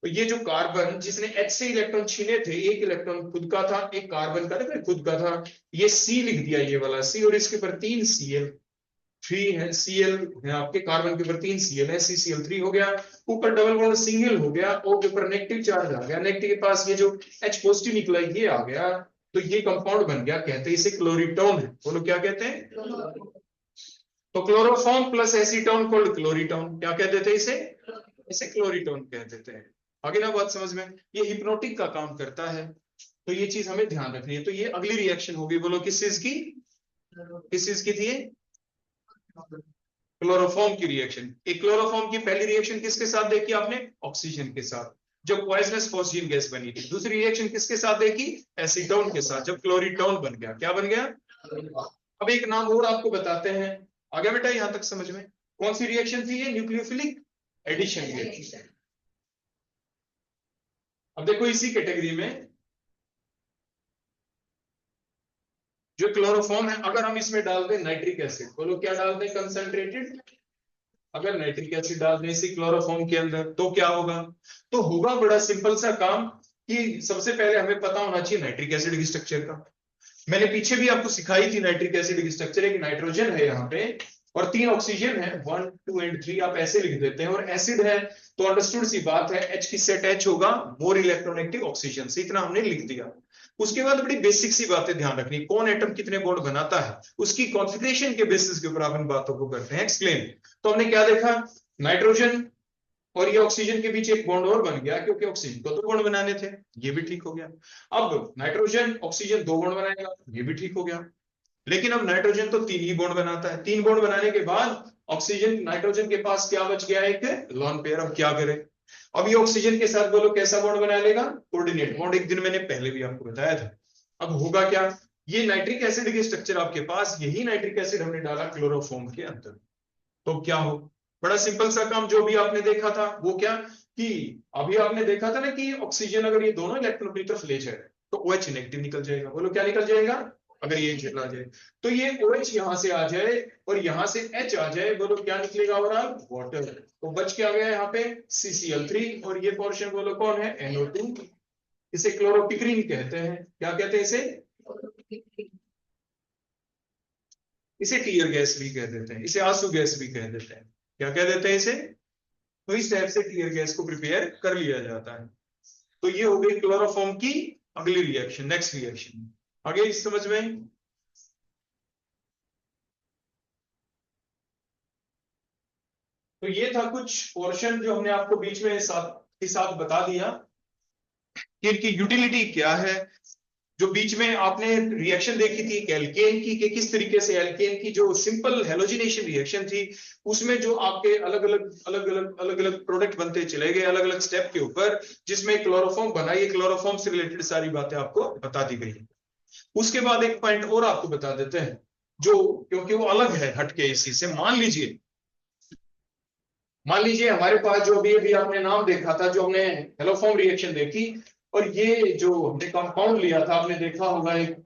तो ये जो कार्बन जिसने H से इलेक्ट्रॉन छीने थे, एक इलेक्ट्रॉन खुद का था, एक कार्बन का देखो खुद का था, ये C लिख दिया, ये वाला C, और इसके ऊपर 3 Cl3 है, Cl है आपके कार्बन के ऊपर 3 Cl है, CCl3 हो गया, ऊपर डबल बॉन्ड सिंगल हो गया, O के ऊपर नेगेटिव चार्ज आ गया, नेगेटिव के पास ये जो H पॉजिटिव निकला ये आ गया, तो ये कंपाउंड बन गया, कहते हैं इसे क्लोरीटोन है। बोलो क्या कहते हैं? तो क्लोरोफॉर्म प्लस एसीटोन कॉल्ड क्लोरीटोन, क्या कह देते हैं इसे? इसे क्लोरीटोन कह देते हैं। आगे ना बात समझ में, ये हिप्नोटिक का काम करता है, तो ये चीज हमें ध्यान रखनी है। तो ये अगली रिएक्शन होगी, बोलो किस चीज की? किस चीज की थी? क्लोरोफॉर्म की रिएक्शन। एक क्लोरोफॉर्म की पहली रिएक्शन किसके साथ देखी आपने? ऑक्सीजन के साथ, जब पॉइजनस फॉस्फीन गैस बनी थी। दूसरी रिएक्शन किसके साथ देखी? एसीटोन के साथ, जब क्लोरीटोन बन गया। क्या बन गया? अब एक नाम और आपको बताते हैं, आ गया बेटा यहां तक समझ में? कौन सी रिएक्शन थी ये? Nucleophilic addition reaction. अब देखो इसी कैटेगरी में जो क्लोरोफॉर्म है, अगर हम इसमें डाल दें नाइट्रिक एसिड, बोलो क्या डाल दें? कंसंट्रेटेड। अगर नाइट्रिक एसिड डाल दें इसी क्लोरोफॉर्म के अंदर तो क्या होगा? तो होगा बड़ा सिंपल सा काम, कि सबसे पहले हमें पता होना चाहिए नाइट्रिक एसिड की स्ट्रक्चर का। मैंने पीछे भी आपको सिखाई थी नाइट्रिक एसिड की स्ट्रक्चर। एक नाइट्रोजन है यहाँ पे और 3 ऑक्सीजन है, 1 2 एंड 3, आप ऐसे लिख देते हैं, और एसिड है तो अंडरस्टूड सी बात है, H की सेट H होगा, मोर इलेक्ट्रोनेगेटिव ऑक्सीजन से, इतना हमने लिख दिया। उसके बाद बड़ी बेसिक सी बातें ध्यान रखनी, कौन एटम कितने बॉन्ड बनाता है, उसकी कॉन्फ़िगरेशन के बेसिस के ऊपर आप इन बातों को करते हैं एक्सप्लेन। तो हमने क्या देखा, नाइट्रोजन और ये ऑक्सीजन के बीच एक बॉन्ड और बन गया, क्योंकि ऑक्सीजन को 2 बॉन्ड बनाने थे, ये भी ठीक हो गया। अब नाइट्रोजन ऑक्सीजन 2 बॉन्ड बनाएगा, ये भी ठीक हो गया। लेकिन अब नाइट्रोजन तो 3 ही बॉन्ड बनाता है, 3 बॉन्ड बनाने के बाद ऑक्सीजन, नाइट्रोजन के पास क्या बच गया? एक लोन पेयर। अब क्या करे? अब ये ऑक्सीजन के साथ बोलो कैसा बॉन्ड बना लेगा? Coordinate bond. एक दिन मैंने पहले भी आपको बताया था। अब होगा क्या, ये नाइट्रिक एसिड की स्ट्रक्चर आपके पास, यही नाइट्रिक एसिड हमने डाला क्लोरोफॉर्म के अंदर, तो क्या हो? बड़ा सिंपल सा काम, जो भी आपने देखा था वो क्या, कि अभी आपने देखा था ना कि ऑक्सीजन अगर ये दोनों इलेक्ट्रॉन अपनी तरफ ले जाए तो OH नेगेटिव निकल जाएगा। बोलो क्या निकल जाएगा? अगर ये चला जाए तो ये OH यहां से आ जाए और यहां से H आ जाए, बोलो क्या निकलेगा? Overall water. तो बच के आ गया यहाँ पे CCl3, और ये पोर्शन बोलो कौन है? NO2। इसे क्लोरोपिक्रीन कहते हैं। क्या कहते हैं इसे? इसे टीयर गैस भी कह देते हैं, इसे आंसू गैस भी कह देते हैं। क्या कह देते हैं इसे? तो इस टाइप से टीयर गैस को प्रिपेयर कर लिया जाता है। तो ये हो गई क्लोरोफॉर्म की अगली रिएक्शन, नेक्स्ट रिएक्शन। आगे इस समझ में? तो ये था कुछ पोर्शन जो हमने आपको बीच में साथ बता दिया कि इनकी यूटिलिटी क्या है। जो बीच में आपने रिएक्शन देखी थी एल्केन की, कि किस तरीके से एल्केन की जो सिंपल हेलोजिनेशन रिएक्शन थी, उसमें जो आपके अलग अलग प्रोडक्ट बनते चले गए अलग अलग स्टेप के ऊपर, जिसमें क्लोरोफॉर्म बना। ये क्लोरोफॉर्म से रिलेटेड सारी बातें आपको बता दी गई। उसके बाद एक पॉइंट और आपको बता देते हैं, जो क्योंकि वो अलग है हटके इसी से। मान लीजिए हमारे पास जो अभी आपने नाम देखा था, जो हमने हेलोफॉर्म रिएक्शन देखी, और ये जो हमने कंपाउंड लिया था, आपने देखा होगा एक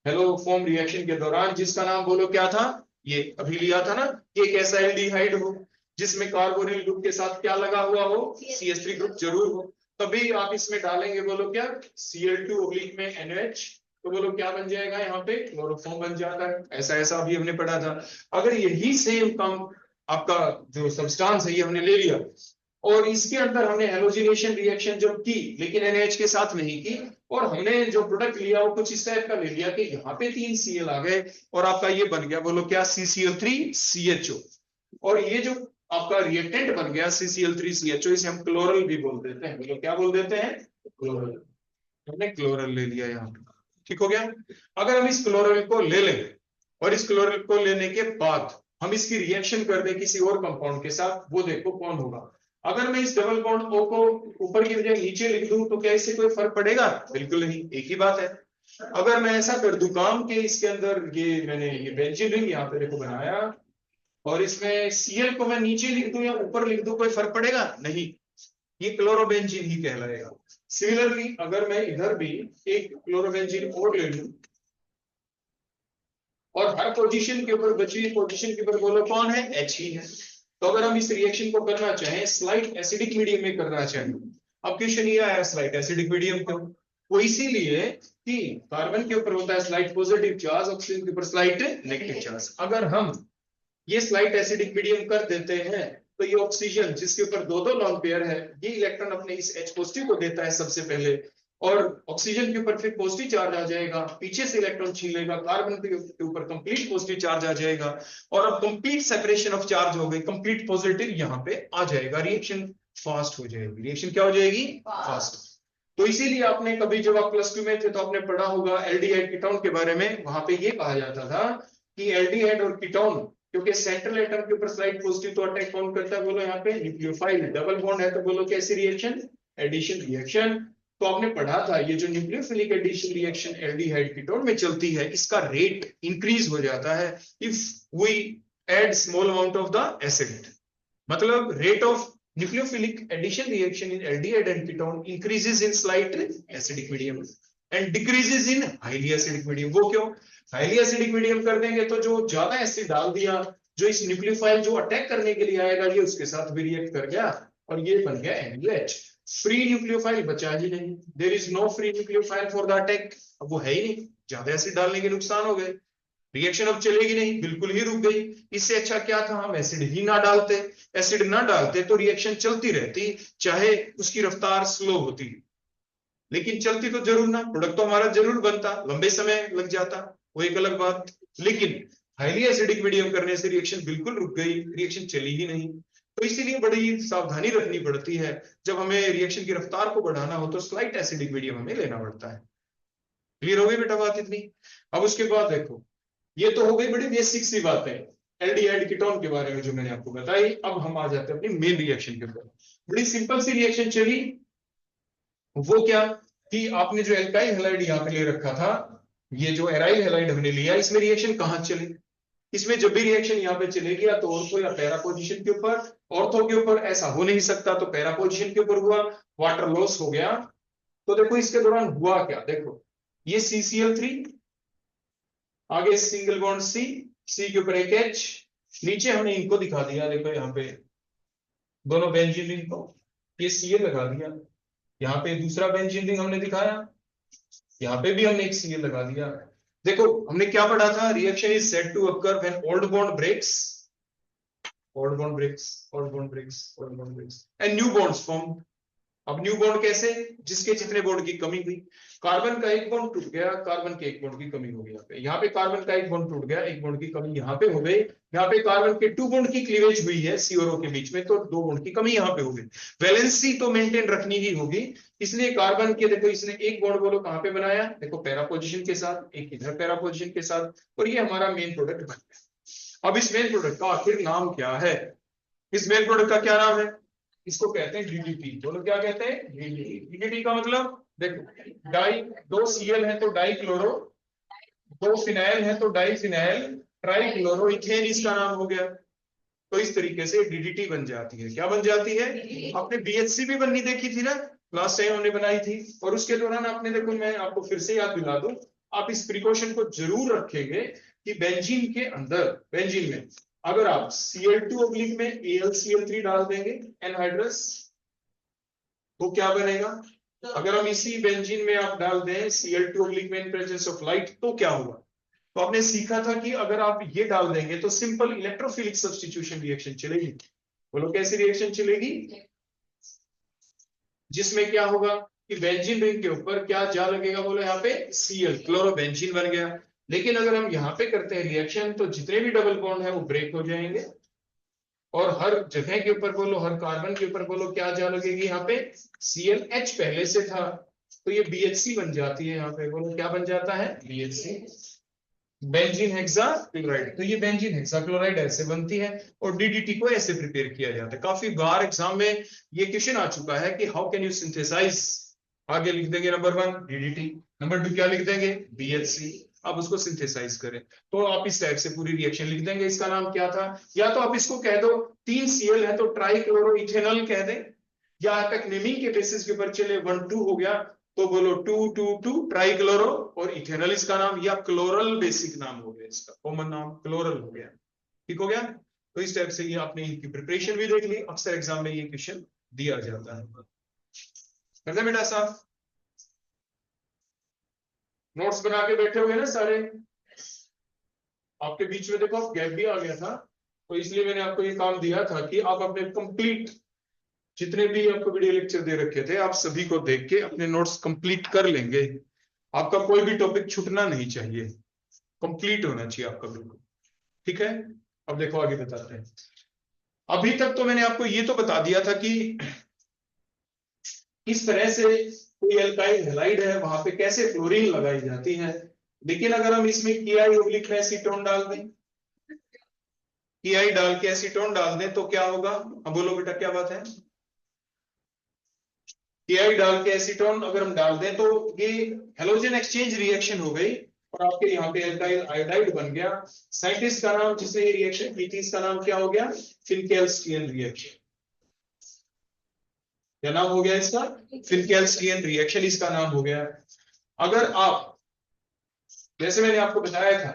हेलोफॉर्म रिएक्शन के दौरान, जिसका नाम बोलो क्या था? ये अभी लिया था ना, एक ऐसा एल्डिहाइड हो जिसमें कार्बोनिल ग्रुप के साथ क्या लगा हुआ हो? CH3 ग्रुप जरूर हो। तभी आप इसमें डालेंगे बोलो क्या? Cl2 में NH, तो बोलो क्या बन जाएगा? यहाँ पे क्लोरोफॉर्म बन जाता है। ऐसा अभी हमने पढ़ा था। अगर यही सेम काम आपका जो सब्सटेंस है ये हमने ले लिया और इसके अंदर हमने हेलोजिनेशन रिएक्शन जब की, लेकिन NH के साथ नहीं की, और हमने जो प्रोडक्ट लिया वो कुछ इस टाइप का ले लिया कि यहाँ पे 3 Cl आ गए और आपका ये बन गया, बोलो क्या? CCl3 CHO। और ये जो आपका रिएक्टेंट बन गया CCl3CHO, इसे हम क्लोरल भी बोल देते हैं। बोलो क्या बोल देते हैं? क्लोरल। हमने क्लोरल ले लिया यहाँ पे, ठीक हो गया। अगर हम इस क्लोरल को ले लें और इस क्लोरल को लेने के बाद हम इसकी रिएक्शन कर दें किसी और कंपाउंड के साथ, वो देखो कौन होगा। अगर मैं इस डबल बॉन्ड O को ऊपर की बजाय नीचे लिख दूं तो क्या इससे कोई फर्क पड़ेगा? बिल्कुल नहीं, एक ही बात है। अगर मैं ऐसा कर दूं काम के इसके अंदर मैंने ये बेंजीन रिंग यहाँ पे देखो बनाया और इसमें Cl को मैं नीचे लिख दूं या ऊपर लिख दूं, कोई फर्क पड़ेगा? नहीं, ये क्लोरोबेंजीन ही कहलाएगा। सिमिलरली अगर मैं इधर भी एक क्लोरोबेंजीन और ले लूं और हर पोजीशन के ऊपर बची हुई पोजीशन के ऊपर बोलो कौन है? H ही है। तो अगर हम इस रिएक्शन को करना चाहें स्लाइट एसिडिक मीडियम में करना चाहें, अब क्वेश्चन ये आया स्लाइट एसिडिक मीडियम क्यों? वो इसीलिए कि कार्बन के ऊपर होता है स्लाइट पॉजिटिव चार्ज, ऑक्सीजन के ऊपर स्लाइट नेगेटिव चार्ज। अगर हम ये स्लाइट एसिडिक मीडियम कर देते हैं तो ये ऑक्सीजन जिसके ऊपर दो दो लॉन्ग पेयर है, ये इलेक्ट्रॉन अपने इस H पॉजिटिव को देता है सबसे पहले, और ऑक्सीजन के ऊपर फिर पॉजिटिव चार्ज आ जाएगा, पीछे से इलेक्ट्रॉन छीन लेगा, कार्बन के ऊपर कंप्लीट पॉजिटिव चार्ज आ जाएगा और अब कंप्लीट सेपरेशन ऑफ चार्ज हो गई, कंप्लीट पॉजिटिव यहाँ पे आ जाएगा, रिएक्शन फास्ट हो जाएगी। रिएक्शन क्या हो जाएगी? फास्ट। तो इसीलिए आपने कभी जब आप +2 में थे तो आपने पढ़ा होगा एल्डिहाइड कीटोन के बारे में, वहां पे ये कहा जाता था कि एल्डिहाइड और कीटोन क्योंकि सेंट्रल एटम के ऊपर स्लाइड पॉजिटिव तो अटैक कौन करता है? बोलो यहाँ पे न्यूक्लियोफाइल। डबल बॉन्ड है तो बोलो कैसी रिएक्शन? Addition reaction. तो आपने पढ़ा था ये जो nucleophilic addition reaction aldehyde ketone में चलती है, इसका रेट इंक्रीज हो जाता है if we add small amount of the acid. मतलब rate of nucleophilic addition reaction in aldehyde and ketone increases in slight acidic medium and decreases in highly acidic medium। वो क्यों? हाईली एसिडिक मीडियम कर देंगे तो जो ज्यादा acid डाल दिया, जो इस न्यूक्लियोफाइल जो अटैक करने के लिए आएगा ये उसके साथ भी रिएक्ट कर गया और ये बन गया NaOH। फ्री न्यूक्लियोफाइल बचा ही नहीं, there is no free nucleophile for the attack. अब वो है ही नहीं, ज्यादा एसिड डालने के नुकसान हो गए, रिएक्शन अब चलेगी नहीं, बिल्कुल ही रुक गई। इससे अच्छा क्या था हम एसिड ही ना डालते। एसिड ना डालते तो रिएक्शन चलती रहती, चाहे उसकी रफ्तार स्लो होती, लेकिन चलती तो जरूर ना, प्रोडक्ट तो हमारा जरूर बनता, लंबे समय लग जाता, वो एक अलग बात। लेकिन हाईली एसिडिक मीडियम करने से रिएक्शन बिल्कुल रुक गई, रिएक्शन चली ही नहीं। तो इसीलिए बड़ी सावधानी रखनी पड़ती है, जब हमें रिएक्शन की रफ्तार को बढ़ाना हो तो स्लाइट एसिडिक मीडियम हमें लेना पड़ता है। क्लियर हो गई बेटा बात इतनी? अब उसके बाद देखो, ये तो हो गई बड़ी बेसिक सी बातें एल्डिहाइड कीटोन के बारे में जो मैंने आपको बताई। अब हम आ जाते हैं अपनी मेन रिएक्शन के ऊपर। बड़ी सिंपल सी रिएक्शन चली, वो क्या कि आपने जो एल्काइल हैलाइड यहाँ पे ले रखा था, ये जो एराइल हैलाइड हमने लिया, इसमें रिएक्शन कहाँ चले? इसमें जब भी रिएक्शन यहाँ पे चलेगी या तो ऑर्थो या पैरा पोजीशन के ऊपर। ऑर्थो के ऊपर ऐसा हो नहीं सकता, तो पैरा पोजीशन के ऊपर हुआ, वाटर लॉस हो गया। तो देखो इसके दौरान हुआ क्या, देखो ये CCl3, आगे सिंगल बॉन्ड C के ऊपर एक H, नीचे हमने इनको दिखा दिया, देखो यहाँ पे दोनों बेंजीन रिंग को ये Cl लगा दिया, यहाँ पे दूसरा बेंजीन रिंग हमने दिखाया, यहाँ पे भी हमने एक Cl लगा दिया। देखो हमने क्या पढ़ा था, reaction is said to occur when old bond breaks, old bond breaks, old bond breaks, old bond breaks and new bonds form. अब न्यू बॉन्ड कैसे? जिसके जितने बॉन्ड की कमी हुई, कार्बन का एक बॉन्ड टूट गया, कार्बन के एक बॉन्ड की कमी हो गई। यहाँ पे कार्बन का एक बॉन्ड टूट गया, एक बॉन्ड की कमी यहाँ पे हो गई। यहाँ पे कार्बन के 2 बॉन्ड की क्लीवेज हुई है C और O के बीच में, तो 2 बॉन्ड की कमी यहाँ पे हो गई। वैलेंसी तो मेंटेन रखनी ही होगी, इसलिए कार्बन के देखो इसने एक बॉन्ड बोलो कहाँ पे बनाया, देखो पैरा पोजीशन के साथ, एक इधर पैरा पोजीशन के साथ, और ये हमारा मेन प्रोडक्ट बन गया। अब इस मेन प्रोडक्ट का आखिर नाम क्या है? इस मेन प्रोडक्ट का क्या नाम है? इसको कहते हैं DDT। बोलो क्या कहते हैं? DDT का मतलब देखो डाई, 2 Cl है तो डाई क्लोरो, 2 फिनाइल है तो di phenyl tri chloro ethane, इसका नाम हो गया। तो इस तरीके से DDT बन जाती है। क्या बन जाती है? आपने BHC भी बननी देखी थी ना, लास्ट टाइम हमने बनाई थी, और उसके दौरान आपने देखो, मैं आपको फिर से याद दिला दूं, आप इस प्रिकॉशन को जरूर रखेंगे कि बेंजीन के अंदर, बेंजीन में अगर आप Cl2 ऑब्लिक में AlCl3 डाल देंगे एनहाइड्रस, तो क्या बनेगा? अगर हम इसी बेंजीन में आप डाल दें Cl2 ऑब्लिक में इन प्रेजेंस ऑफ लाइट, तो क्या हुआ? तो आपने सीखा था कि अगर आप ये डाल देंगे तो सिंपल इलेक्ट्रोफिलिक सब्स्टिट्यूशन रिएक्शन चलेगी। बोलो कैसी रिएक्शन चलेगी? जिसमें क्या होगा कि बेंजीन रिंग के ऊपर क्या जा लगेगा, बोलो यहाँ पे Cl, क्लोरोबेंजीन बन गया। लेकिन अगर हम यहाँ पे करते हैं रिएक्शन, तो जितने भी डबल बॉन्ड है वो ब्रेक हो जाएंगे, और हर जगह के ऊपर बोलो, हर कार्बन के ऊपर बोलो क्या जा लगेगी यहाँ पे, ClH पहले से था तो ये BHC बन जाती है, यहाँ पे बोलो क्या बन जाता है, BHC, बेंजीन हेक्साक्लोराइड। तो ये बेंजीन हेक्साक्लोराइड ऐसे बनती है और DDT को ऐसे प्रिपेयर किया जाता है। काफी बार एग्जाम में ये क्वेश्चन आ चुका है कि हाउ कैन यू सिंथेसाइज, आगे लिख देंगे नंबर 1 DDT, नंबर 2 क्या लिख देंगे, BHC। अब उसको सिंथेसाइज करें तो आप इस टाइप से पूरी रिएक्शन लिख देंगे। इसका नाम क्या था, या तो आप इसको कह दो 3 Cl है तो ट्राइक्लोरोइथेनॉल कह दें, या आप एक नेमिंग के बेसिस के ऊपर चले 1 2 हो गया तो बोलो 2 2 2 ट्राइक्लोरो और इथेनॉल इसका नाम, या क्लोरल बेसिक नाम हो गया, इसका कॉमन नाम क्लोरल हो गया। ठीक हो गया। तो इस टाइप से ये आपने इनकी प्रिपरेशन भी देख ली, अक्सर एग्जाम में ये क्वेश्चन दिया जाता है। करते बेटा साहब, नोट्स बना के बैठे हुए ना सारे, आपके बीच में देखो गैप भी आ गया था तो इसलिए मैंने आपको ये काम दिया था कि आप अपने कंप्लीट जितने भी आपको वीडियो लेक्चर दे रखे थे आप सभी को देख के अपने नोट्स कंप्लीट कर लेंगे। आपका कोई भी टॉपिक छूटना नहीं चाहिए, कंप्लीट होना चाहिए आपका बिल्कुल। ठीक है, अब देखो आगे बताते हैं। अभी तक तो मैंने आपको ये तो बता दिया था कि इस तरह से कोई एल्काइल हैलाइड है वहां पे कैसे फ्लोरीन लगाई जाती है। लेकिन अगर हम इसमें KI में एसीटोन डाल दें, KI डाल के एसीटोन डाल दें तो क्या होगा, अब बोलो बेटा क्या बात है, KI डाल के एसीटोन अगर हम डाल दें तो ये हेलोजन एक्सचेंज रिएक्शन हो गई और आपके यहाँ पे एल्काइल आयोडाइड बन गया। साइंटिस्ट का नाम जिसने ये रिएक्शन की थी इसका नाम क्या हो गया, फिनकेल्स्टियन रिएक्शन। क्या नाम हो गया इसका, फिनकेल्स्टियन रिएक्शन इसका नाम हो गया। अगर आप, जैसे मैंने आपको बताया था,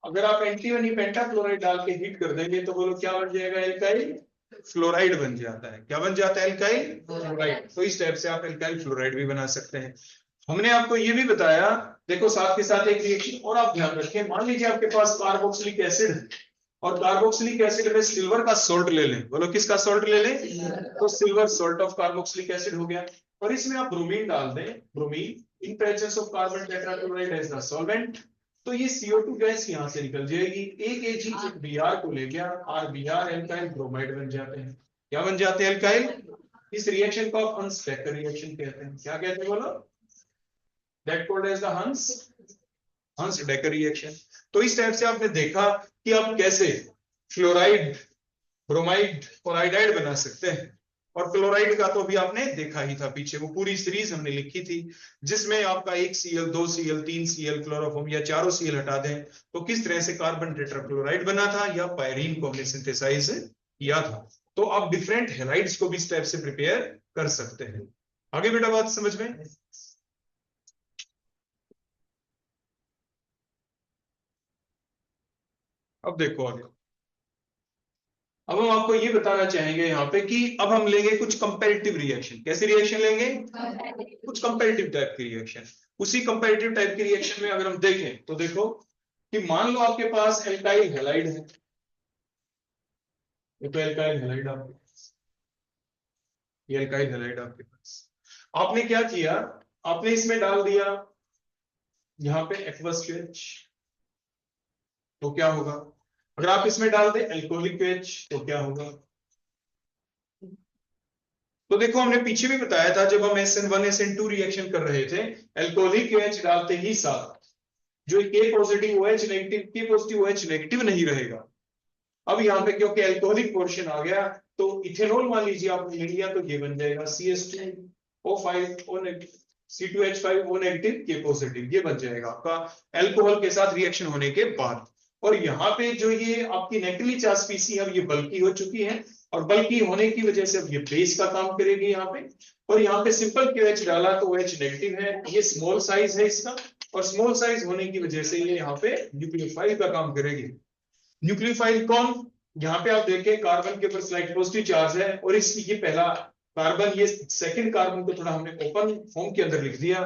अगर आप एंटीमनी पेंटाक्लोराइड डाल के हीट कर देंगे तो बोलो क्या बन जाएगा, एल्काइल फ्लोराइड बन जाता है। क्या बन जाता है, एल्काइल फ्लोराइड। तो इस टाइप से आप एल्काइल फ्लोराइड भी बना सकते हैं। हमने आपको ये भी बताया, देखो साथ के साथ एक रिएक्शन और आप ध्यान रखें, मान लीजिए आपके पास कार्बोक्सिलिक एसिड है और कार्बोक्सिलिक एसिड में सिल्वर का सॉल्ट ले लें, बोलो किसका सॉल्ट ले लें, तो silver salt of carboxylic acid हो गया। और इसमें आप ब्रोमीन डाल दें, bromine in presence of carbon tetrachloride as the solvent, तो ये CO2 गैस यहां से निकल जाएगी। एक Ag एक Br को ले गया, RBr एल्काइल ब्रोमाइड बन जाते हैं। क्या बन जाते हैं, एल्काइल। इस रिएक्शन को आप हंस डेकर रिएक्शन कहते हैं। क्या कहते हैं बोलो, दैट कॉल्ड एज द हंस डेकर रिएक्शन। तो इस टाइप से आपने देखा कि आप कैसे फ्लोराइड, ब्रोमाइड और आयोडाइड बना सकते हैं। और क्लोराइड का तो अभी आपने देखा ही था, पीछे वो पूरी सीरीज हमने लिखी थी जिसमें आपका 1 Cl 2 Cl 3 Cl क्लोरोफॉर्म या चारों Cl हटा दें तो किस तरह से कार्बन टेट्राक्लोराइड बना था, या पायरीन को हमने सिंथेसाइज किया था। तो आप डिफरेंट हैलाइड्स को भी इस टाइप से प्रिपेयर कर सकते हैं। आगे बेटा बात समझ में। अब देखो आगे, अब हम आपको ये बताना चाहेंगे यहाँ पे कि अब हम लेंगे कुछ कंपैरेटिव रिएक्शन। कैसी रिएक्शन लेंगे, कुछ कंपैरेटिव टाइप की रिएक्शन। उसी कंपैरेटिव टाइप की रिएक्शन में अगर हम देखें तो देखो कि मान लो आपके पास एल्काइल हैलाइड है, ये तो एल्काइल हैलाइड आपके पास, ये एल्काइल हैलाइड आपके पास। आपने क्या किया, आपने इसमें डाल दिया यहाँ पे एक्वस OH, तो क्या होगा। अगर आप इसमें डाल दें एल्कोहलिक OH तो क्या होगा। तो देखो हमने पीछे भी बताया था जब हम SN1 SN2 रिएक्शन कर रहे थे, एल्कोहलिक OH डालते ही साथ जो K positive OH negative, K positive OH negative नहीं रहेगा। अब यहाँ पे क्योंकि एल्कोहलिक पोर्शन आ गया तो इथेनॉल मान लीजिए आपने ले लिया तो ये बन जाएगा CH2O5O negative, C2H5O negative K positive, ये बन जाएगा आपका एल्कोहल के साथ रिएक्शन होने के बाद। और यहाँ पे जो ये आपकी नेगेटिवली चार्ज स्पीसी अब ये बल्की हो चुकी है और बल्की होने की वजह से अब ये बेस का काम करेगी यहाँ पे। और यहाँ पे सिंपल KOH डाला तो OH नेगेटिव है, ये स्मॉल साइज है इसका, और स्मॉल साइज होने की वजह से ये यहाँ पे न्यूक्लियोफाइल का काम करेगी। न्यूक्लियोफाइल कौन, यहाँ पे आप देखें कार्बन के ऊपर स्लाइड पॉजिटिव चार्ज है और इसकी ये पहला कार्बन, ये सेकंड कार्बन को थोड़ा हमने ओपन फॉर्म के अंदर लिख दिया।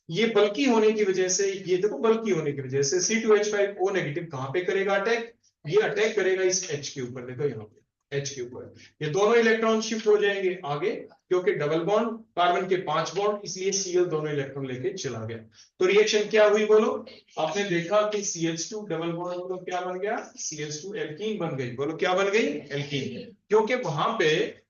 ये बल्की होने की वजह से, ये देखो बल्की होने की वजह से C2H5O नेगेटिव कहां पे करेगा अटैक, ये अटैक करेगा इस H के ऊपर। देखो यहाँ पे H के ऊपर ये दोनों इलेक्ट्रॉन शिफ्ट हो जाएंगे आगे, क्योंकि डबल बॉन्ड कार्बन के 5 बॉन्ड, इसलिए Cl दोनों इलेक्ट्रॉन लेके चला गया। तो रिएक्शन क्या हुई बोलो, आपने देखा कि CH2 डबल बॉन्ड बोलो क्या बन गया, CH2 एल्कीन बन गई। बोलो क्या बन गई, एल्कीन। क्योंकि वहां पे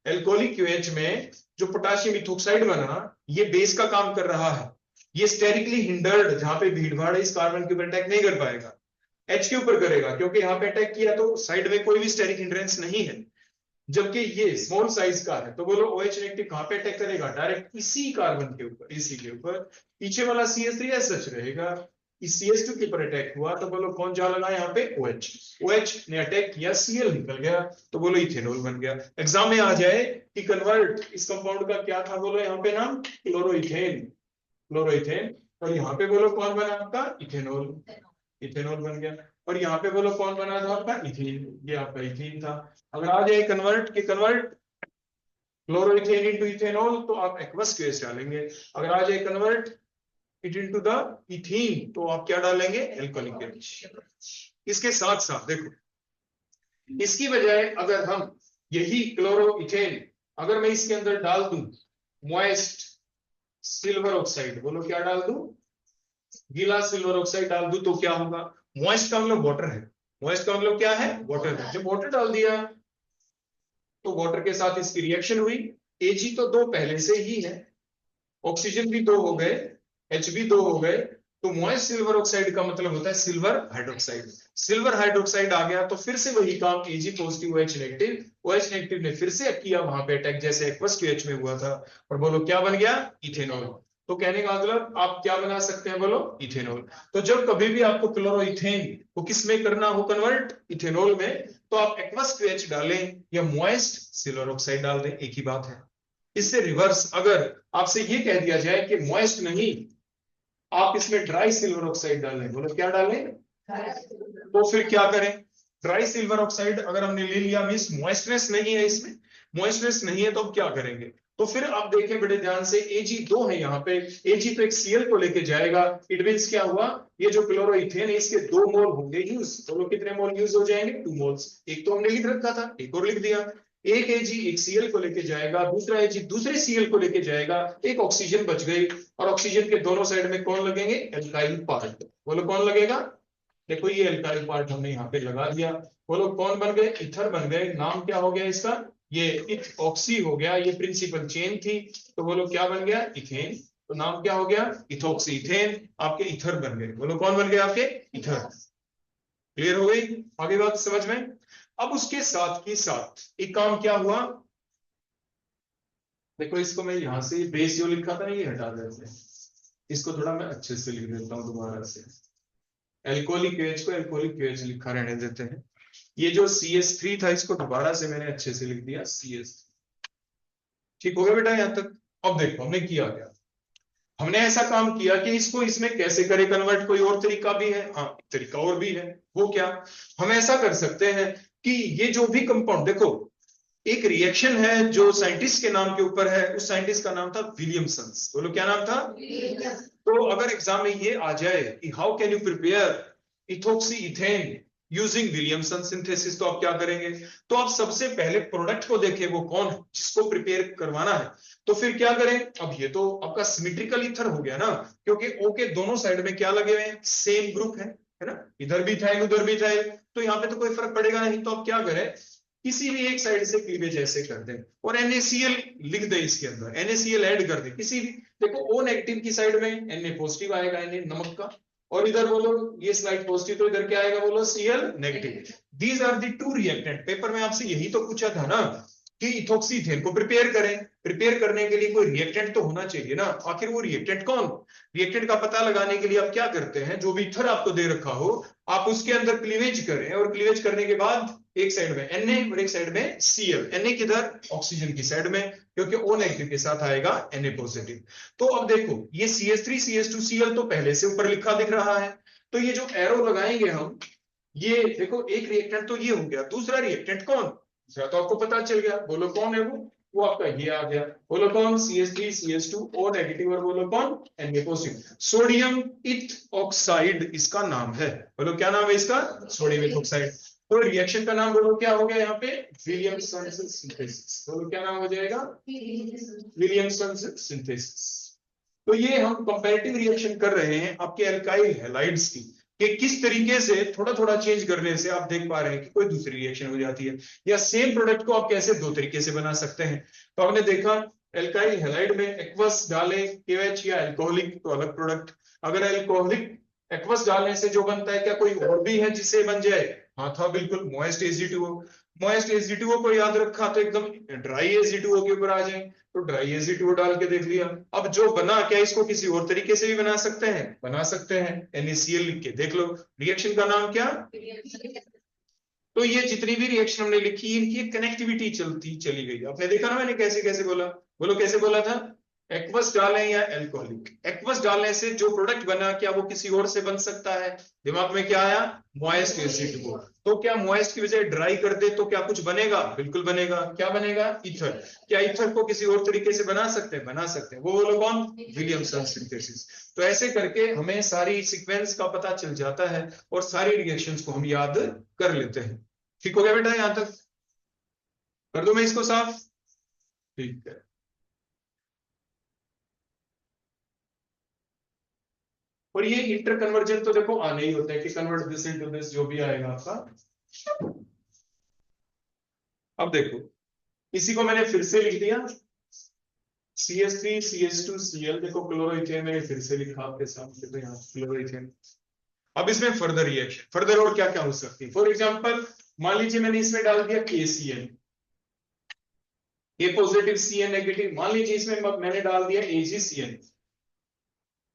एल्कोहलिक क्यूएच में जो पोटाशियम इथोक्साइड बना ये बेस का काम कर रहा है, ये स्टेरिकली हिंडर्ड, जहां पे भीड़ भाड़ इस कार्बन के ऊपर अटैक नहीं कर पाएगा, एच के ऊपर करेगा, क्योंकि यहाँ पे अटैक किया तो साइड में कोई भी स्टेरिक हिंड्रेंस नहीं है, जबकि ये स्मॉल साइज का है। तो बोलो OH नेगेटिव कहां पे अटैक करेगा, डायरेक्ट इसी कार्बन के ऊपर, इसी के ऊपर। पीछे वाला CH3 सच रहेगा, इस CH2 के ऊपर अटैक हुआ तो बोलो कौन जा लगा यहाँ पे, OH ने अटैक किया, Cl निकल गया, तो बोलो इथेनॉल बन गया। एग्जाम में आ जाए कि कन्वर्ट इस कंपाउंड का क्या था, बोलो यहाँ पे नाम क्लोरोइथेन, और यहाँ पे बोलो कौन बना आपका, इथेनॉल बन गया। और यहाँ पे बोलो कौन बना था आपका, इथीन, ये आपका इथीन था। अगर आ जाए कन्वर्ट क्लोरोइथेन इनटू इथेनॉल तो आप एक्वस केस डालेंगे। अगर आ जाए convert it into the ethene तो आप क्या डालेंगे, एल्कोहलिक केस। इसके साथ साथ देखो, इसकी बजाय अगर हम यही क्लोरोइथेन अगर मैं इसके अंदर डाल दूं मॉइस्ट सिल्वर ऑक्साइड, बोलो क्या डाल दूं, गीला सिल्वर ऑक्साइड डाल दूं तो क्या होगा, मॉइस्ट का मतलब वाटर है, मॉइस्ट का मतलब क्या है, वाटर है। जब वाटर डाल दिया तो वाटर के साथ इसकी रिएक्शन हुई, Ag तो 2 पहले से ही है, ऑक्सीजन भी 2 हो गए, H भी 2 हो गए, तो मॉइस्ट सिल्वर ऑक्साइड का मतलब होता है सिल्वर हाइड्रोक्साइड। सिल्वर हाइड्रोक्साइड आ गया तो फिर से वही काम, Ag positive OH negative, OH negative ने फिर से किया वहां पे अटैक जैसे एक्वस QH में हुआ था, और बोलो क्या बन गया, इथेनॉल। तो कहने का मतलब आप क्या बना सकते हैं, बोलो इथेनॉल। तो जब कभी भी आपको क्लोरोइथेन को किस में करना हो कन्वर्ट, इथेनॉल में, तो आप एक्वस QH डालें या मॉइस्ट सिल्वर ऑक्साइड डाल दें, एक ही बात है। इससे रिवर्स अगर आपसे ये कह दिया जाए कि मॉइस्ट नहीं, आप इसमें ड्राई सिल्वर ऑक्साइड डालें, बोलो क्या डालें, तो फिर क्या करें, ड्राई सिल्वर ऑक्साइड अगर हमने ले लिया, मींस मॉइस्चनेस नहीं है इसमें, मॉइस्चनेस नहीं है तो अब क्या करेंगे, तो फिर आप देखें बड़े ध्यान से, Ag 2 है यहाँ पे, Ag तो एक Cl को लेके जाएगा, इट मींस क्या हुआ, ये जो क्लोरोइथेन है इसके 2 मोल होंगे यूज, तो कितने मोल यूज हो जाएंगे, 2 मोल्स। एक तो हमने लिख रखा था, एक और लिख दिया, एक Ag एक Cl को लेके जाएगा, दूसरा Ag दूसरे Cl को लेके जाएगा, एक ऑक्सीजन बच गई, और ऑक्सीजन के दोनों साइड में कौन लगेंगे, एल्काइल पार्ट, बोलो कौन लगेगा, देखो ये एल्काइल पार्ट हमने यहाँ पे लगा दिया, बोलो कौन बन गए, इथर बन गए। नाम क्या हो गया इसका, ये इथ ऑक्सी हो गया, ये प्रिंसिपल चेन थी, तो बोलो क्या बन गया, इथेन, तो नाम क्या हो गया, इथोक्सी इथेन, आपके इथर बन गए, बोलो कौन बन गए आपके, इथर। क्लियर हो गई आगे बात समझ में। अब उसके साथ ही साथ एक काम क्या हुआ, देखो इसको मैं यहां से बेस जो लिखा था ना ये हटा देते हैं, इसको थोड़ा मैं अच्छे से लिख देता हूं दोबारा से, एल्कोहलिक QH को एल्कोहलिक QH लिखा रहने देते हैं। ये जो CH3 था इसको दोबारा से मैंने अच्छे से लिख दिया CH। ठीक हो गया बेटा यहां तक। अब देखो हमने किया क्या, हमने ऐसा काम किया कि इसको इसमें कैसे करें कन्वर्ट, कोई और तरीका भी है, हाँ तरीका और भी है, वो क्या, हम ऐसा कर सकते हैं कि ये जो भी कंपाउंड, देखो एक रिएक्शन है जो साइंटिस्ट के नाम के ऊपर है, उस साइंटिस्ट का नाम था विलियमसन, बोलो क्या नाम था, तो अगर एग्जाम में ये आ जाए कि how can you prepare ethoxy ethane using Williamson synthesis, तो आप क्या करेंगे, तो आप सबसे पहले प्रोडक्ट को देखें वो कौन है जिसको प्रिपेयर करवाना है, तो फिर क्या करें, अब ये तो आपका सिमेट्रिकल ईथर हो गया ना, क्योंकि O के दोनों साइड में क्या लगे हुए हैं, सेम ग्रुप है ना, इधर भी था उधर भी था, तो यहाँ पे तो कोई फर्क पड़ेगा नहीं, तो आप क्या करें, किसी भी एक साइड से क्लीवेज ऐसे कर दें और NaCl लिख दे, इसके अंदर NaCl ऐड कर दे किसी भी, देखो O नेगेटिव की साइड में Na पॉजिटिव आएगा, Na नमक का, और इधर बोलो ये स्लाइड पॉजिटिव तो इधर क्या आएगा, बोलो Cl negative. These are the two reactant. Paper में आपसे यही तो पूछा था ना कि इथोक्सी इथेन को प्रिपेयर करें, प्रिपेयर करने के लिए कोई रिएक्टेंट तो होना चाहिए ना, आखिर वो रिएक्टेंट कौन, रिएक्टेंट का पता लगाने के लिए आप क्या करते हैं, जो भी इथर आपको दे रखा हो आप उसके अंदर क्लीवेज करें, और क्लीवेज करने के बाद एक साइड में Na और एक साइड में Cl, Na किधर, ऑक्सीजन की साइड में, क्योंकि O नेगेटिव के साथ आएगा Na पॉजिटिव। तो अब देखो ये CH3 CH2 Cl तो पहले से ऊपर लिखा दिख रहा है, तो ये जो एरो लगाएंगे हम, ये देखो एक रिएक्टेंट तो ये हो गया, दूसरा रिएक्टेंट कौन, दूसरा तो आपको पता चल गया, बोलो कौन है वो आपका ये आ गया, बोलो कौन, CH3 CH2 O नेगेटिव, और बोलो कौन, Na पॉजिटिव, सोडियम इथ ऑक्साइड इसका नाम है, बोलो क्या नाम है इसका, सोडियम इथ ऑक्साइड। तो रिएक्शन का नाम बोलो क्या हो गया यहाँ पे, विलियमसन सिंथेसिस, बोलो क्या नाम हो जाएगा, विलियमसन सिंथेसिस। तो ये हम कंपैरेटिव रिएक्शन कर रहे हैं आपके एल्काइल हैलाइड्स की, कि किस तरीके से थोड़ा थोड़ा चेंज करने से आप देख पा रहे हैं कि कोई दूसरी रिएक्शन हो जाती है, या सेम प्रोडक्ट को आप कैसे दो तरीके से बना सकते हैं। तो आपने देखा एल्काइल हैलाइड में एक्वस डालें KOH या अल्कोहलिक तो अलग प्रोडक्ट, अगर अल्कोहलिक एक्वस डालने से जो बनता है क्या कोई और भी है जिससे बन जाए? हाँ था बिल्कुल, मॉइस्ट H2O। मॉइस्ट H2O को याद रखा तो एकदम ड्राई H2O के ऊपर आ जाए, तो ड्राई H2O डाल के देख लिया। अब जो बना क्या इसको किसी और तरीके से भी बना सकते हैं? बना सकते हैं, NaCl लिख के देख लो। रिएक्शन का नाम क्या? तो ये जितनी भी रिएक्शन हमने लिखी इनकी कनेक्टिविटी चलती चली गई। आपने देखा ना मैंने कैसे कैसे बोला, बोलो कैसे बोला था? एक्वस डालें या अल्कोहलिक, एक्वस डालने से जो प्रोडक्ट बना क्या वो किसी और से बन सकता है? दिमाग में क्या आया? Moist H2O। तो क्या मॉइस्ट की बजाय ड्राई कर दे तो क्या कुछ बनेगा? बिल्कुल बनेगा। क्या बनेगा? ईथर। क्या ईथर को किसी और तरीके से बना सकते हैं? बना सकते हैं। वो बोलो कौन? Williamson synthesis. तो ऐसे करके हमें सारी सीक्वेंस का पता चल जाता है और सारी रिएक्शंस को हम याद कर लेते हैं। ठीक हो गया बेटा? यहां तक कर दूं मैं इसको साफ? ठीक है। और ये इंटर कन्वर्जन तो देखो आने ही होता है कि कन्वर्ट दिस इनटू दिस, जो भी आएगा आपका। अब देखो इसी को मैंने फिर से लिख दिया CH3 CH2 Cl, देखो क्लोरोइथेन में फिर से लिखा आपके सामने, तो यहाँ क्लोरोइथेन। अब इसमें फर्दर रिएक्शन, फर्दर और क्या क्या हो सकती है? फॉर एग्जांपल मान लीजिए मैंने इसमें डाल दिया KCl, A positive CN negative. मान लीजिए इसमें मैंने डाल दिया AgCl,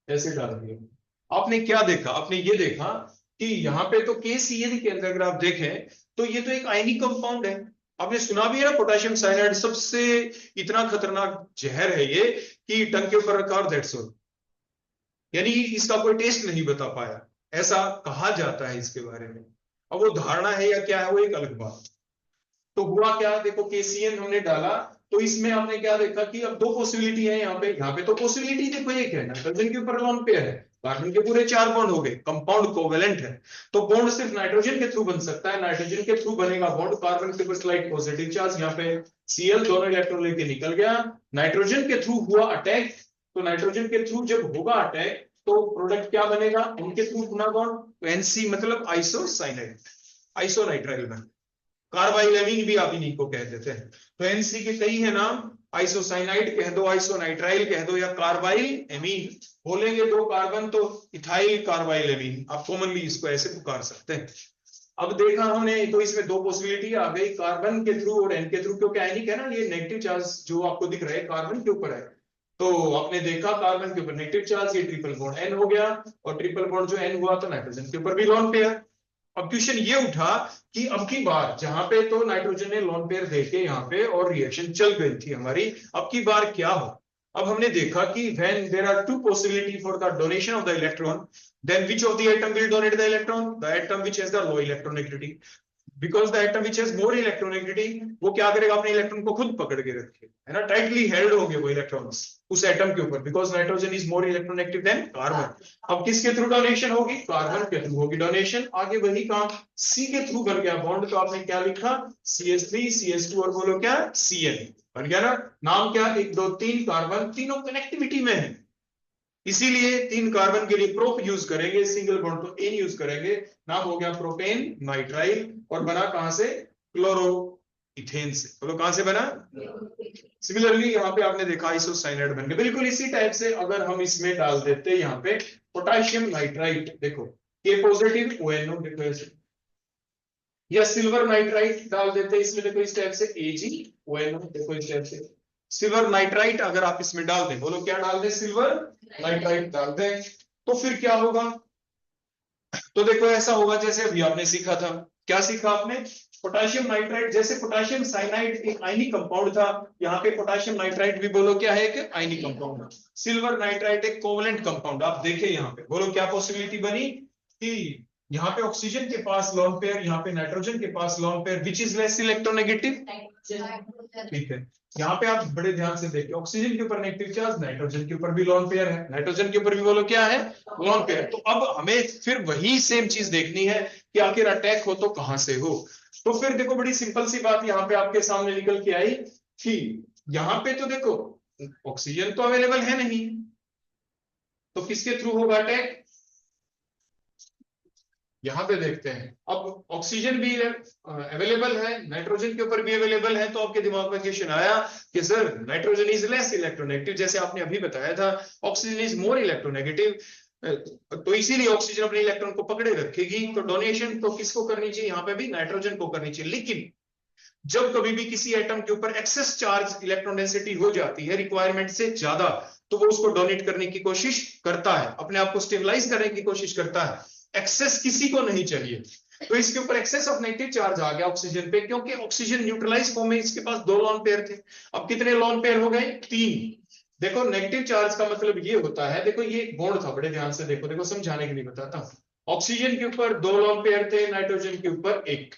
ऐसे डाल दिया। आपने क्या देखा? आपने ये देखा कि यहाँ पे तो KCl के अंदर अगर आप देखें तो ये तो एक आयनिक कंपाउंड है। आपने सुना भी है ना पोटेशियम साइनाइड सबसे इतना खतरनाक जहर है ये कि टंग के ऊपर रखा और दैट्स ऑल, यानी इसका कोई टेस्ट नहीं बता पाया, ऐसा कहा जाता है इसके बारे में। अब वो धारणा है या क्या है वो एक अलग बात। तो हुआ क्या? देखो KCl हमने डाला तो इसमें आपने क्या देखा कि अब दो पॉसिबिलिटी है यहाँ पे तो पॉसिबिलिटी देखो एक है, नाइट्रोजन के ऊपर लोन पेयर है, कार्बन के पूरे 4 बॉन्ड हो गए, कंपाउंड कोवेलेंट है। तो बॉन्ड सिर्फ नाइट्रोजन के थ्रू बन सकता है, नाइट्रोजन के थ्रू बनेगा बॉन्ड, कार्बन के ऊपर स्लाइड पॉजिटिव चार्ज, यहाँ पे Cl दोनों इलेक्ट्रॉन लेके निकल गया, नाइट्रोजन के थ्रू हुआ अटैक। तो नाइट्रोजन के थ्रू जब होगा अटैक तो प्रोडक्ट क्या बनेगा? उनके थ्रू गुना बॉन्ड, तो NC मतलब आइसोसाइनाइड, आइसोनाइट्राइल बन, कार्बाइल एमीन भी आप इन्हीं को कह देते हैं। तो NC के कई है नाम, आइसोसाइनाइड कह दो, आइसोनाइट्राइल कह दो, या कार्बाइल एमीन। बोलेंगे दो कार्बन तो इथाइल कार्बाइल एमीन, आप कॉमनली इसको ऐसे पुकार सकते हैं। अब देखा हमने तो इसमें दो पॉसिबिलिटी आ गई, कार्बन के थ्रू और N के थ्रू, क्योंकि आयनिक है ना, ये नेगेटिव चार्ज जो आपको दिख रहा है कार्बन के ऊपर है। तो आपने देखा कार्बन के ऊपर नेगेटिव चार्ज, ये ट्रिपल बॉन्ड N हो गया, और ट्रिपल बॉन्ड जो N हुआ तो नाइट्रोजन के ऊपर भी लोन पेयर। अब क्वेश्चन ये उठा कि अब की बार जहां पे तो नाइट्रोजन ने लोन पेयर देके यहाँ पे और रिएक्शन चल गई थी हमारी, अब की बार क्या हो? अब हमने देखा कि when there are two possibility for the donation of the electron, then which of the atom will donate the electron? The atom which has the low electronegativity, because the atom which has more electronegativity वो क्या करेगा? अपने electron को खुद पकड़ के रखेगा, है ना, टाइटली हेल्ड होंगे वो इलेक्ट्रॉन्स उस एटम के ऊपर, because nitrogen is more electronegative than carbon. अब किसके थ्रू डोनेशन होगी? कार्बन के थ्रू होगी डोनेशन। आगे वही काम C के थ्रू बन गया बॉन्ड, तो आपने क्या लिखा? CH3 CH2 और बोलो क्या? Cl बन गया ना। नाम क्या? 1 2 3 कार्बन, तीनों कनेक्टिविटी में है, इसीलिए 3 कार्बन के लिए प्रोप यूज करेंगे, सिंगल बॉन्ड तो एन यूज करेंगे। नाम हो गया प्रोपेन नाइट्राइल, और बना कहां से? क्लोरो इथेन से। बोलो कहां से बना? सिमिलरली यहाँ पे आपने देखा आइसोसाइनाइड बन गया। बिल्कुल इसी टाइप से अगर हम इसमें डाल देते यहाँ पे पोटेशियम नाइट्राइट, देखो K पॉजिटिव ONO, देखो ऐसे, या सिल्वर नाइट्राइट डाल देते इसमें, देखो इस टाइप से AgONO, देखो इस टाइप से सिल्वर नाइट्राइट अगर आप इसमें डाल दें, बोलो क्या डाल दें? सिल्वर नाइट्राइट डाल दें, तो फिर क्या होगा? तो देखो ऐसा होगा जैसे अभी आपने सीखा था। क्या सीखा आपने? पोटेशियम नाइट्राइट, जैसे पोटेशियम साइनाइड एक आयनिक कंपाउंड था, यहाँ पे पोटेशियम नाइट्राइट भी बोलो क्या है? एक आयनिक कंपाउंड। सिल्वर नाइट्राइट एक कोवलेंट कंपाउंड। आप देखें यहाँ पे, बोलो क्या पॉसिबिलिटी बनी कि यहाँ पे ऑक्सीजन के पास लोन पेयर, यहाँ पे नाइट्रोजन के पास lone pair, which is less electronegative? ठीक है, यहाँ पे आप बड़े ध्यान से देखिए, ऑक्सीजन के ऊपर नेगेटिव चार्ज, नाइट्रोजन के ऊपर भी लोन पेयर है, नाइट्रोजन के ऊपर भी बोलो क्या है? Lone pair. तो अब हमें फिर वही सेम चीज देखनी है कि आखिर अटैक हो तो कहां से हो। तो फिर देखो बड़ी सिंपल सी बात यहाँ पे आपके सामने निकल के आई कि यहाँ पे तो देखो ऑक्सीजन तो अवेलेबल है नहीं, तो किसके थ्रू होगा अटैक? यहाँ पे देखते हैं, अब ऑक्सीजन भी अवेलेबल है, नाइट्रोजन के ऊपर भी अवेलेबल है, तो आपके दिमाग में क्वेश्चन आया कि sir nitrogen is less electronegative, जैसे आपने अभी बताया था ऑक्सीजन इज मोर इलेक्ट्रोनेगेटिव, तो इसीलिए ऑक्सीजन अपने इलेक्ट्रॉन को पकड़े रखेगी, तो डोनेशन तो किसको करनी चाहिए, यहाँ पे भी नाइट्रोजन को करनी चाहिए। लेकिन जब कभी भी किसी एटम के ऊपर एक्सेस चार्ज इलेक्ट्रॉन डेंसिटी हो जाती है रिक्वायरमेंट से ज्यादा, तो वो उसको डोनेट करने की कोशिश करता है, अपने आप को स्टेबलाइज करने की कोशिश करता है। एक्सेस किसी को नहीं चाहिए, तो इसके ऊपर एक्सेस ऑफ नेगेटिव चार्ज आ गया ऑक्सीजन पे, क्योंकि ऑक्सीजन न्यूट्रलाइज फॉर्म में इसके पास 2 लोन पेयर थे। अब कितने लोन पेयर हो गए, 3। देखो नेगेटिव चार्ज का मतलब ये होता है, देखो ये बॉन्ड था, बड़े ध्यान से देखो, देखो समझाने के लिए बताता हूं। ऑक्सीजन के ऊपर 2 लोन पेयर थे, नाइट्रोजन के ऊपर 1।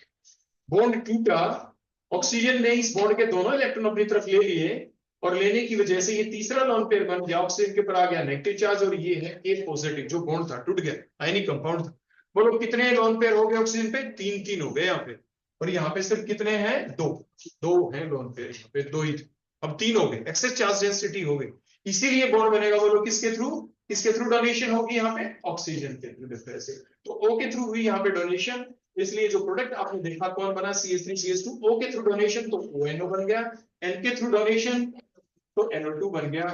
बॉन्ड टूटा, ऑक्सीजन ने इस बॉन्ड के दोनों इलेक्ट्रॉन अपनी तरफ ले लिए, और लेने की वजह से ये तीसरा लोन पेयर बन गया, ऑक्सीजन के ऊपर आ गया नेगेटिव चार्ज, और ये है ए पॉजिटिव, जो बॉन्ड था टूट गया, आयनिक कंपाउंड था। बोलो कितने लोन पेयर हो गए ऑक्सीजन पे, 3 हो गए यहाँ पे, और यहाँ पे सिर्फ कितने हैं, 2 हैं लोन पेयर, यहाँ पे 2 ही थे, अब 3 हो गए, एक्सेस चार्ज डेंसिटी हो गई, इसीलिए बॉन्ड बनेगा। बोलो किसके थ्रू, किसके थ्रू डोनेशन होगी यहाँ पे, ऑक्सीजन के थ्रू से, तो O के थ्रू हुई यहाँ पे डोनेशन, इसलिए जो प्रोडक्ट आपने देखा कौन बना, CH3 CH2, O के थ्रू डोनेशन तो ONO बन गया, N के थ्रू डोनेशन तो NO2 बन गया,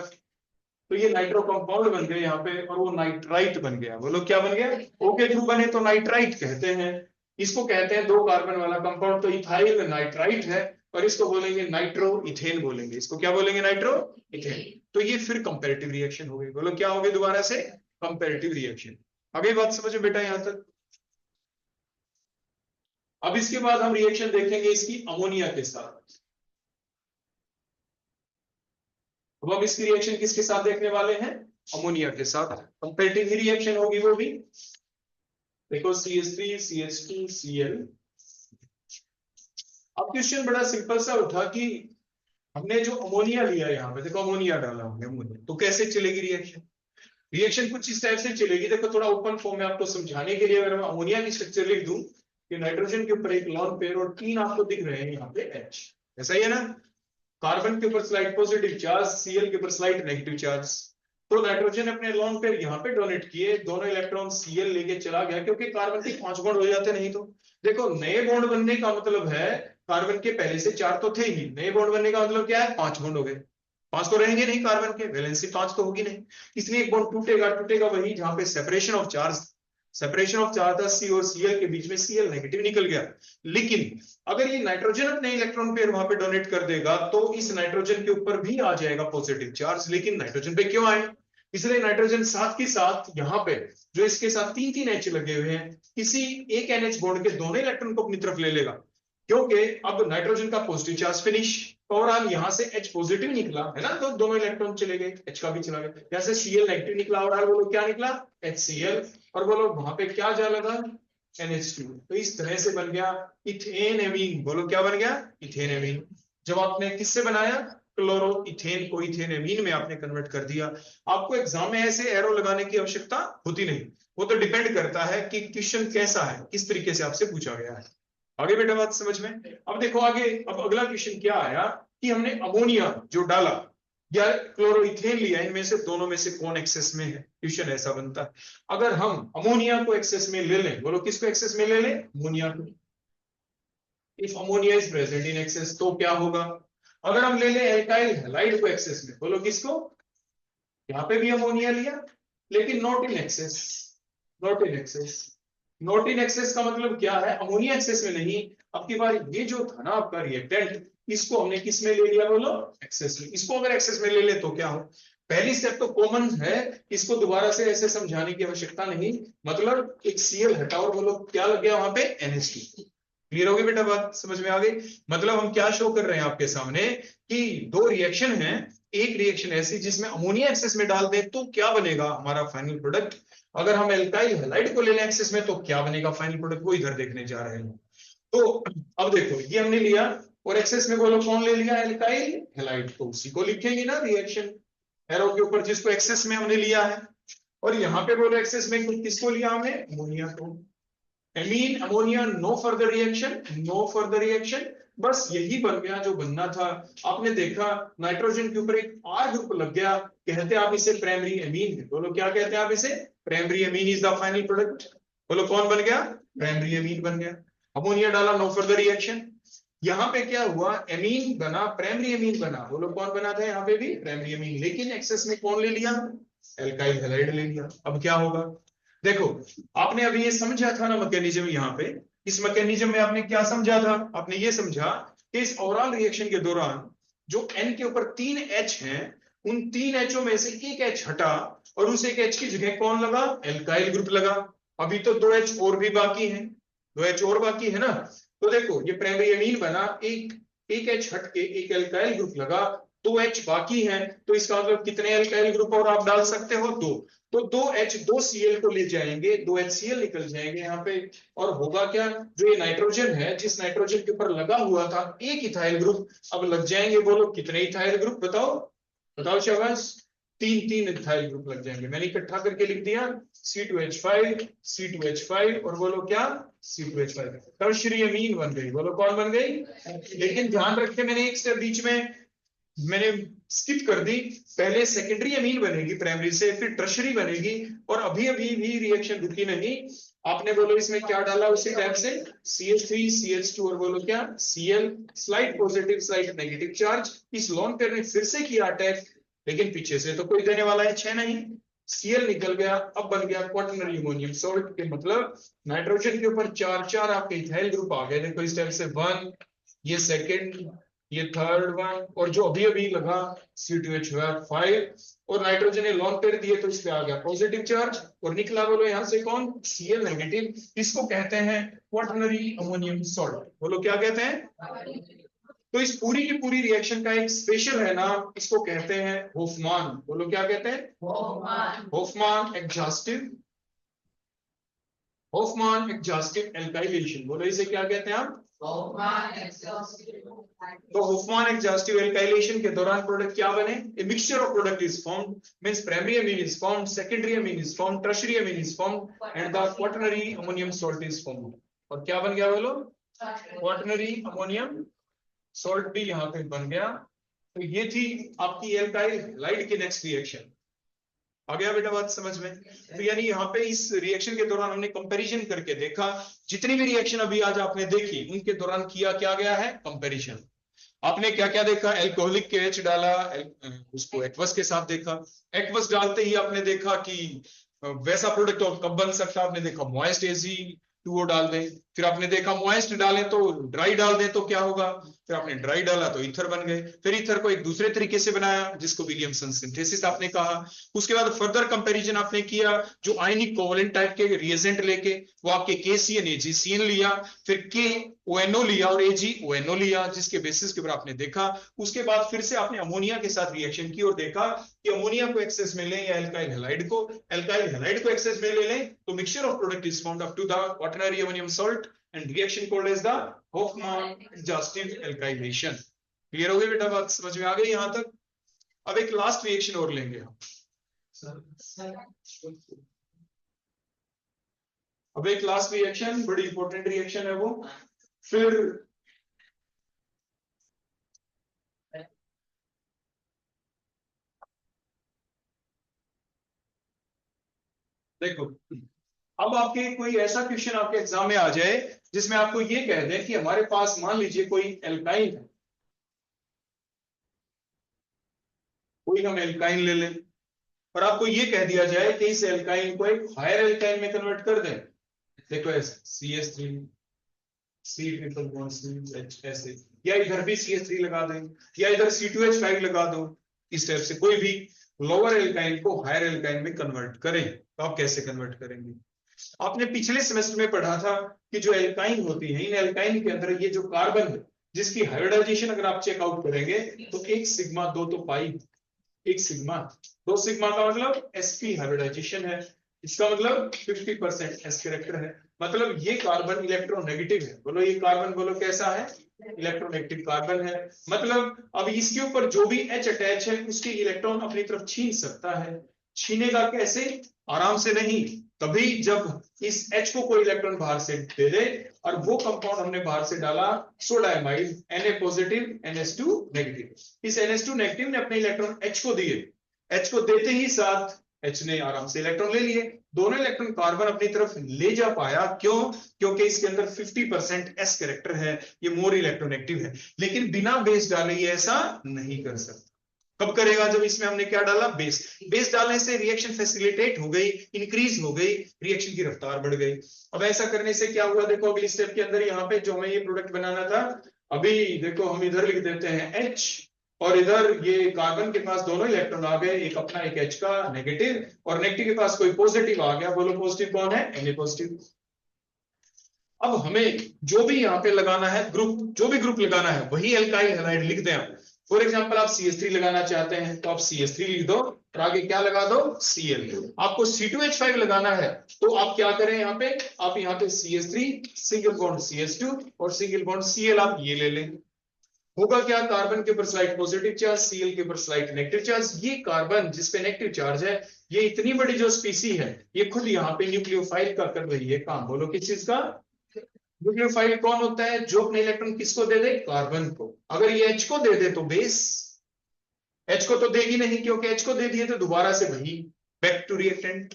तो ये नाइट्रो कंपाउंड बन गए यहाँ पे, और वो नाइट्राइट बन गया। बोलो क्या बन गया, O के थ्रू बने तो नाइट्राइट कहते हैं, इसको कहते हैं 2 कार्बन वाला कंपाउंड, तो इथाइल नाइट्राइट है, और इसको बोलेंगे नाइट्रो इथेन बोलेंगे, इसको क्या बोलेंगे, नाइट्रो इथेन। तो ये फिर कंपैरेटिव रिएक्शन हो गई। बोलो क्या हो गई दोबारा से, कंपैरेटिव रिएक्शन। आगे बात समझो बेटा यहां तक। अब इसके बाद हम रिएक्शन देखेंगे इसकी अमोनिया के साथ। अब हम इसकी रिएक्शन किसके साथ देखने वाले हैं, अमोनिया के साथ, कंपैरेटिव ही रिएक्शन होगी वो भी। देखो CH3 CH2 Cl। अब क्वेश्चन बड़ा सिंपल सा उठा कि हमने जो अमोनिया लिया यहाँ पे, देखो अमोनिया डाला हमने अमोनिया, तो कैसे चलेगी रिएक्शन, रिएक्शन कुछ इस टाइप से चलेगी। देखो थोड़ा ओपन फॉर्म में आपको समझाने के लिए अगर मैं अमोनिया की स्ट्रक्चर लिख दूं कि नाइट्रोजन के ऊपर 1 लोन पेयर और 3 आपको दिख रहे हैं यहाँ पे H, ऐसा ही है ना, कार्बन के ऊपर स्लाइड पॉजिटिव चार्ज, Cl के ऊपर स्लाइड नेगेटिव चार्ज, तो नाइट्रोजन अपने लोन पेयर यहाँ पे डोनेट किए, दोनों इलेक्ट्रॉन Cl लेके चला गया, क्योंकि कार्बन के 5 बॉन्ड हो जाते, नहीं तो देखो नए बॉन्ड बनने का मतलब है कार्बन के पहले से 4 तो थे ही, नए बॉन्ड बनने का मतलब क्या है, 5 बॉन्ड हो गए, 5 तो रहेंगे नहीं कार्बन के, वैलेंसी 5 तो होगी नहीं, इसलिए एक बॉन्ड टूटेगा, टूटेगा वही जहां पे सेपरेशन ऑफ चार्ज था, C और Cl के बीच में Cl नेगेटिव निकल गया। लेकिन अगर ये नाइट्रोजन अपने इलेक्ट्रॉन पेयर वहां पे डोनेट कर देगा, तो इस नाइट्रोजन के ऊपर भी आ जाएगा पॉजिटिव चार्ज, लेकिन नाइट्रोजन पे क्यों आए, इसलिए नाइट्रोजन साथ के साथ यहाँ पे जो इसके साथ 3 H लगे हुए हैं, किसी एक NH बॉन्ड के दोनों इलेक्ट्रॉन को अपनी तरफ ले लेगा, क्योंकि अब नाइट्रोजन का पॉजिटिव चार्ज फिनिश, ओवरऑल यहाँ से H पॉजिटिव निकला है ना, तो दोनों इलेक्ट्रॉन चले गए, H का भी चला गया, यहाँ से Cl नेगेटिव निकला, ओवरऑल बोलो क्या निकला, HCl, और बोलो वहां पे क्या जा लगा, NH2, तो इस तरह से बन गया इथेन एमीन। बोलो क्या बन गया, इथेन एमीन। जब आपने किससे बनाया, क्लोरो इथेन को इथेन एमीन में आपने कन्वर्ट कर दिया। आपको एग्जाम में ऐसे एरो लगाने की आवश्यकता होती नहीं, वो तो डिपेंड करता है कि क्वेश्चन कैसा है, किस तरीके से आपसे पूछा गया है। आगे बेटा बात समझ में। अब देखो आगे, अब अगला क्वेश्चन क्या आया कि हमने अमोनिया जो डाला या क्लोरोइथेन लिया, इनमें से दोनों में से कौन एक्सेस में है, क्वेश्चन ऐसा बनता है। अगर हम अमोनिया को एक्सेस में ले लें, बोलो किसको एक्सेस में ले लें, अमोनिया को, if ammonia is present in excess तो क्या होगा। अगर हम ले लें एल्काइल हैलाइड को एक्सेस में, बोलो किसको, यहां पे भी अमोनिया लिया लेकिन not in excess, not in excess, not in excess का मतलब क्या है, अमोनिया एक्सेस में नहीं। अब की बार ये जो था ना आपका रिएक्टेंट, इसको हमने किस में ले लिया, बोलो एक्सेस में। इसको अगर एक्सेस में ले ले तो क्या हो, पहली स्टेप तो कॉमन है, इसको दोबारा से ऐसे समझाने की आवश्यकता नहीं, मतलब एक Cl हटाओ, बोलो क्या लग गया वहां पे, NH2। क्लियर होगी बेटा बात समझ में आ गई। मतलब हम क्या शो कर रहे हैं आपके सामने कि 2 रिएक्शन है, एक रिएक्शन ऐसी जिसमें अमोनिया एक्सेस में डाल दें तो क्या बनेगा हमारा फाइनल प्रोडक्ट, अगर हम एल्काइल हैलाइड को ले लें एक्सेस में तो क्या बनेगा फाइनल प्रोडक्ट, वो इधर देखने जा रहे हैं। तो अब देखो ये हमने लिया और एक्सेस में बोलो कौन ले लिया, एल्काइल हैलाइड, तो उसी को लिखेंगे ना रिएक्शन एरो के ऊपर जिसको एक्सेस में हमने लिया है, और यहाँ पे बोलो एक्सेस में किसको लिया हमने, अमोनिया को। Amine ammonia, no further reaction, no further reaction, बस यही बन गया जो बनना था। आपने देखा नाइट्रोजन के ऊपर एक R ग्रुप लग गया, कहते हैं आप इसे प्राइमरी एमीन है। बोलो क्या कहते हैं आप इसे, primary amine is the final product. बोलो कौन बन गया, प्राइमरी एमीन बन गया। अमोनिया डाला, नो फर्दर रिएक्शन। यहाँ पे क्या हुआ, एमीन बना, प्राइमरी एमीन बना। बोलो कौन बना था यहाँ पे भी, प्राइमरी एमीन, लेकिन एक्सेस में कौन ले लिया, एल्काइल हैलाइड ले लिया। अब क्या होगा, देखो आपने अभी ये समझा था ना मैकेनिज्म, यहाँ पे इस मैकेनिज्म में आपने क्या समझा था, आपने ये समझा कि इस ओरल रिएक्शन के दौरान जो एन के ऊपर 3 एच हैं, उन 3 एचओ में से एक एच हटा और उस एक एच की जगह कौन लगा, एल्काइल ग्रुप लगा। अभी तो 2 एच और भी बाकी हैं, 2 एच और बाकी है ना। तो देखो ये प्राइमरी एमीन बना, एक एच हट के एक एल्काइल ग्रुप लगा, 2 एच बाकी हैं, तो इसका मतलब कितने एल्काइल ग्रुप और आप डाल सकते हो, 2। तो 2 एच 2 Cl को ले जाएंगे, 2 HCl निकल जाएंगे यहाँ पे, और होगा क्या, जो ये नाइट्रोजन है, जिस नाइट्रोजन के ऊपर लगा हुआ था एक इथाइल ग्रुप, अब लग जाएंगे, बोलो कितने इथाइल ग्रुप, बताओ बताओ शाबाश, 3 इथाइल ग्रुप लग जाएंगे। मैंने इकट्ठा करके लिख दिया, C2H5 C2H5 और बोलो क्या, C2H5, टर्शियरी एमीन बन गई। बोलो कौन बन गई, लेकिन ध्यान रखें मैंने एक स्टेप बीच में मैंने स्किप कर दी, पहले सेकेंडरी एमीन बनेगी प्राइमरी से, फिर टर्शियरी बनेगी, और अभी अभी भी रिएक्शन रुकी नहीं। आपने बोलो इसमें क्या डाला उसी टाइप से, CH3 CH2 और बोलो क्या, Cl, slide positive slide negative charge. इस लोन पेयर ने फिर से किया अटैक, लेकिन पीछे से तो कोई देने वाला है नहीं, Cl निकल गया, अब बन गया क्वाटरनरी अमोनियम सॉल्ट, के मतलब नाइट्रोजन के ऊपर 4 आपके इथाइल ग्रुप आ गए। देखो इस टाइप से 1, ये सेकेंड, ये थर्ड वन, और जो अभी अभी लगा C2H5, और नाइट्रोजन ने लॉन्ग पेयर दिए तो इस पे आ गया पॉजिटिव चार्ज, और निकला बोलो यहाँ से कौन, Cl नेगेटिव। इसको कहते हैं क्वाटरनरी अमोनियम सॉल्ट। बोलो क्या कहते हैं, तो इस पूरी की पूरी रिएक्शन का एक स्पेशल है नाम, इसको कहते हैं होफमान। बोलो क्या कहते हैं, होफमान एग्जॉस्टिव, होफमान एग्जॉस्टिव एल्काइलेशन। बोलो इसे क्या कहते हैं आप, तो होफमान एग्जॉस्टिव एल्काइलेशन के दौरान प्रोडक्ट क्या बने, a mixture of product is formed, means primary amine is formed, secondary amine is formed, tertiary amine is formed, and the quaternary ammonium salt is formed. और क्या बन गया बोलो, क्वाटरनरी अमोनियम सॉल्ट भी यहाँ पे बन गया। तो ये थी आपकी एल्काइल हैलाइड की नेक्स्ट रिएक्शन। आ गया बेटा बात समझ में। तो यानी यहाँ पे इस रिएक्शन के दौरान हमने कंपैरिजन करके देखा, जितनी भी रिएक्शन अभी आज आपने देखी उनके दौरान किया क्या गया है, कंपैरिजन। आपने क्या क्या देखा, एल्कोहलिक के H डाला, उसको एक्वस के साथ देखा, एक्वस डालते ही आपने देखा कि वैसा प्रोडक्ट और कब बन सकता, आपने देखा मॉइस्ट Ag2O डाल दें, फिर आपने देखा मॉइस्ट डालें तो ड्राई डाल दें तो क्या होगा, फिर आपने ड्राई डाला तो ईथर बन गए, फिर ईथर को एक दूसरे तरीके से बनाया जिसको विलियमसन सिंथेसिस आपने कहा। उसके बाद फर्दर कंपैरिजन आपने किया, जो आयनिक कोवलेंट टाइप के रिएजेंट लेके, वो आपके KCN AgCN लिया, फिर KONO लिया और AgONO लिया, जिसके बेसिस के ऊपर आपने देखा। उसके बाद फिर से आपने अमोनिया के साथ रिएक्शन की और देखा कि अमोनिया को एक्सेस में लें या एल्काइल हैलाइड को, एल्काइल हैलाइड को एक्सेस में ले लें तो mixture of product is found up to the quaternary ammonium salt and reaction called as the Hofmann exhaustive alkylation। Clear हो गई बेटा बात, समझ में आ गई यहां तक। अब एक लास्ट रिएक्शन और लेंगे हम, अब एक लास्ट रिएक्शन, बड़ी इंपॉर्टेंट रिएक्शन है वो। फिर देखो, अब आपके कोई ऐसा क्वेश्चन आपके एग्जाम में आ जाए जिसमें आपको ये कह दें कि हमारे पास मान लीजिए कोई एल्काइन है, कोई हम एल्काइन ले लें, और आपको ये कह दिया जाए कि इस एल्काइन को एक हायर एल्काइन में कन्वर्ट कर दें। देखो ऐसे CH3 C∼C ऐसे, या इधर भी CH3 लगा दें, या इधर C2H5 लगा दो, इस टाइप से कोई भी लोअर एल्काइन को हायर एल्काइन में कन्वर्ट करें। तो आप कैसे कन्वर्ट करेंगे, आपने पिछले सेमेस्टर में पढ़ा था कि जो एल्काइन होती है, इन एल्काइन के अंदर ये जो कार्बन है जिसकी हाइब्रिडाइजेशन अगर आप चेकआउट करेंगे तो 1 सिग्मा 2 तो पाई, 1 सिग्मा 2 सिग्मा का मतलब sp हाइब्रिडाइजेशन है, इसका मतलब 50% s कैरेक्टर है, मतलब ये कार्बन इलेक्ट्रोनेगेटिव है। बोलो ये कार्बन बोलो कैसा है, इलेक्ट्रोनेगेटिव कार्बन है, मतलब अब इसके ऊपर जो भी H अटैच है उसके इलेक्ट्रॉन अपनी तरफ छीन सकता है। छीनेगा कैसे, आराम से नहीं, तभी जब इस H को कोई इलेक्ट्रॉन बाहर से दे दे, और वो कंपाउंड हमने बाहर से डाला सोडाइमाइड Na पॉजिटिव NH2 नेगेटिव, इस NH2 नेगेटिव ने अपने इलेक्ट्रॉन H को दिए, H को देते ही साथ H ने आराम से इलेक्ट्रॉन ले लिए, दोनों इलेक्ट्रॉन कार्बन अपनी तरफ ले जा पाया। क्यों? क्योंकि इसके अंदर 50% s कैरेक्टर है, ये मोर इलेक्ट्रोनेगेटिव है। लेकिन बिना बेस डाले ये ऐसा नहीं कर सकता। कब करेगा? जब इसमें हमने क्या डाला? बेस। बेस डालने से रिएक्शन फैसिलिटेट हो गई, इंक्रीज हो गई, रिएक्शन की रफ्तार बढ़ गई। अब ऐसा करने से क्या हुआ? देखो अगली स्टेप के अंदर यहाँ पे जो हमें ये प्रोडक्ट बनाना था, अभी देखो हम इधर लिख देते हैं H, और इधर ये कार्बन के पास दोनों इलेक्ट्रॉन आ गए, एक अपना एक H का नेगेटिव, और नेगेटिव के पास कोई पॉजिटिव आ गया। बोलो पॉजिटिव कौन है? Na positive. अब हमें जो भी यहाँ पे लगाना है ग्रुप, जो भी ग्रुप लगाना है वही एल्काइल हैलाइड लिख दें आप। फॉर एग्जांपल आप CH3 लगाना चाहते हैं तो आप CH3 लिख दो और आगे क्या लगा दो? Cl। आपको C2H5 लगाना है तो आप क्या करें? यहाँ पे आप यहाँ पे CH3 सिंगल बॉन्ड CH2 और सिंगल बॉन्ड Cl आप ये ले लें। होगा क्या? कार्बन के ऊपर स्लाइड पॉजिटिव चार्ज, Cl के ऊपर स्लाइड नेगेटिव चार्ज। ये कार्बन जिसपे नेगेटिव चार्ज है, ये इतनी बड़ी जो स्पीसी है, ये खुद यहाँ पे न्यूक्लियोफाइल का कर रही है काम। बोलो किस चीज का? न्यूक्लियोफाइल कौन होता है? जो अपने इलेक्ट्रॉन किसको दे दे? कार्बन को। अगर ये H को दे दे तो बेस, H को तो देगी नहीं, क्योंकि H को दे दिए तो दोबारा से वही बैक टू रिएक्टेंट।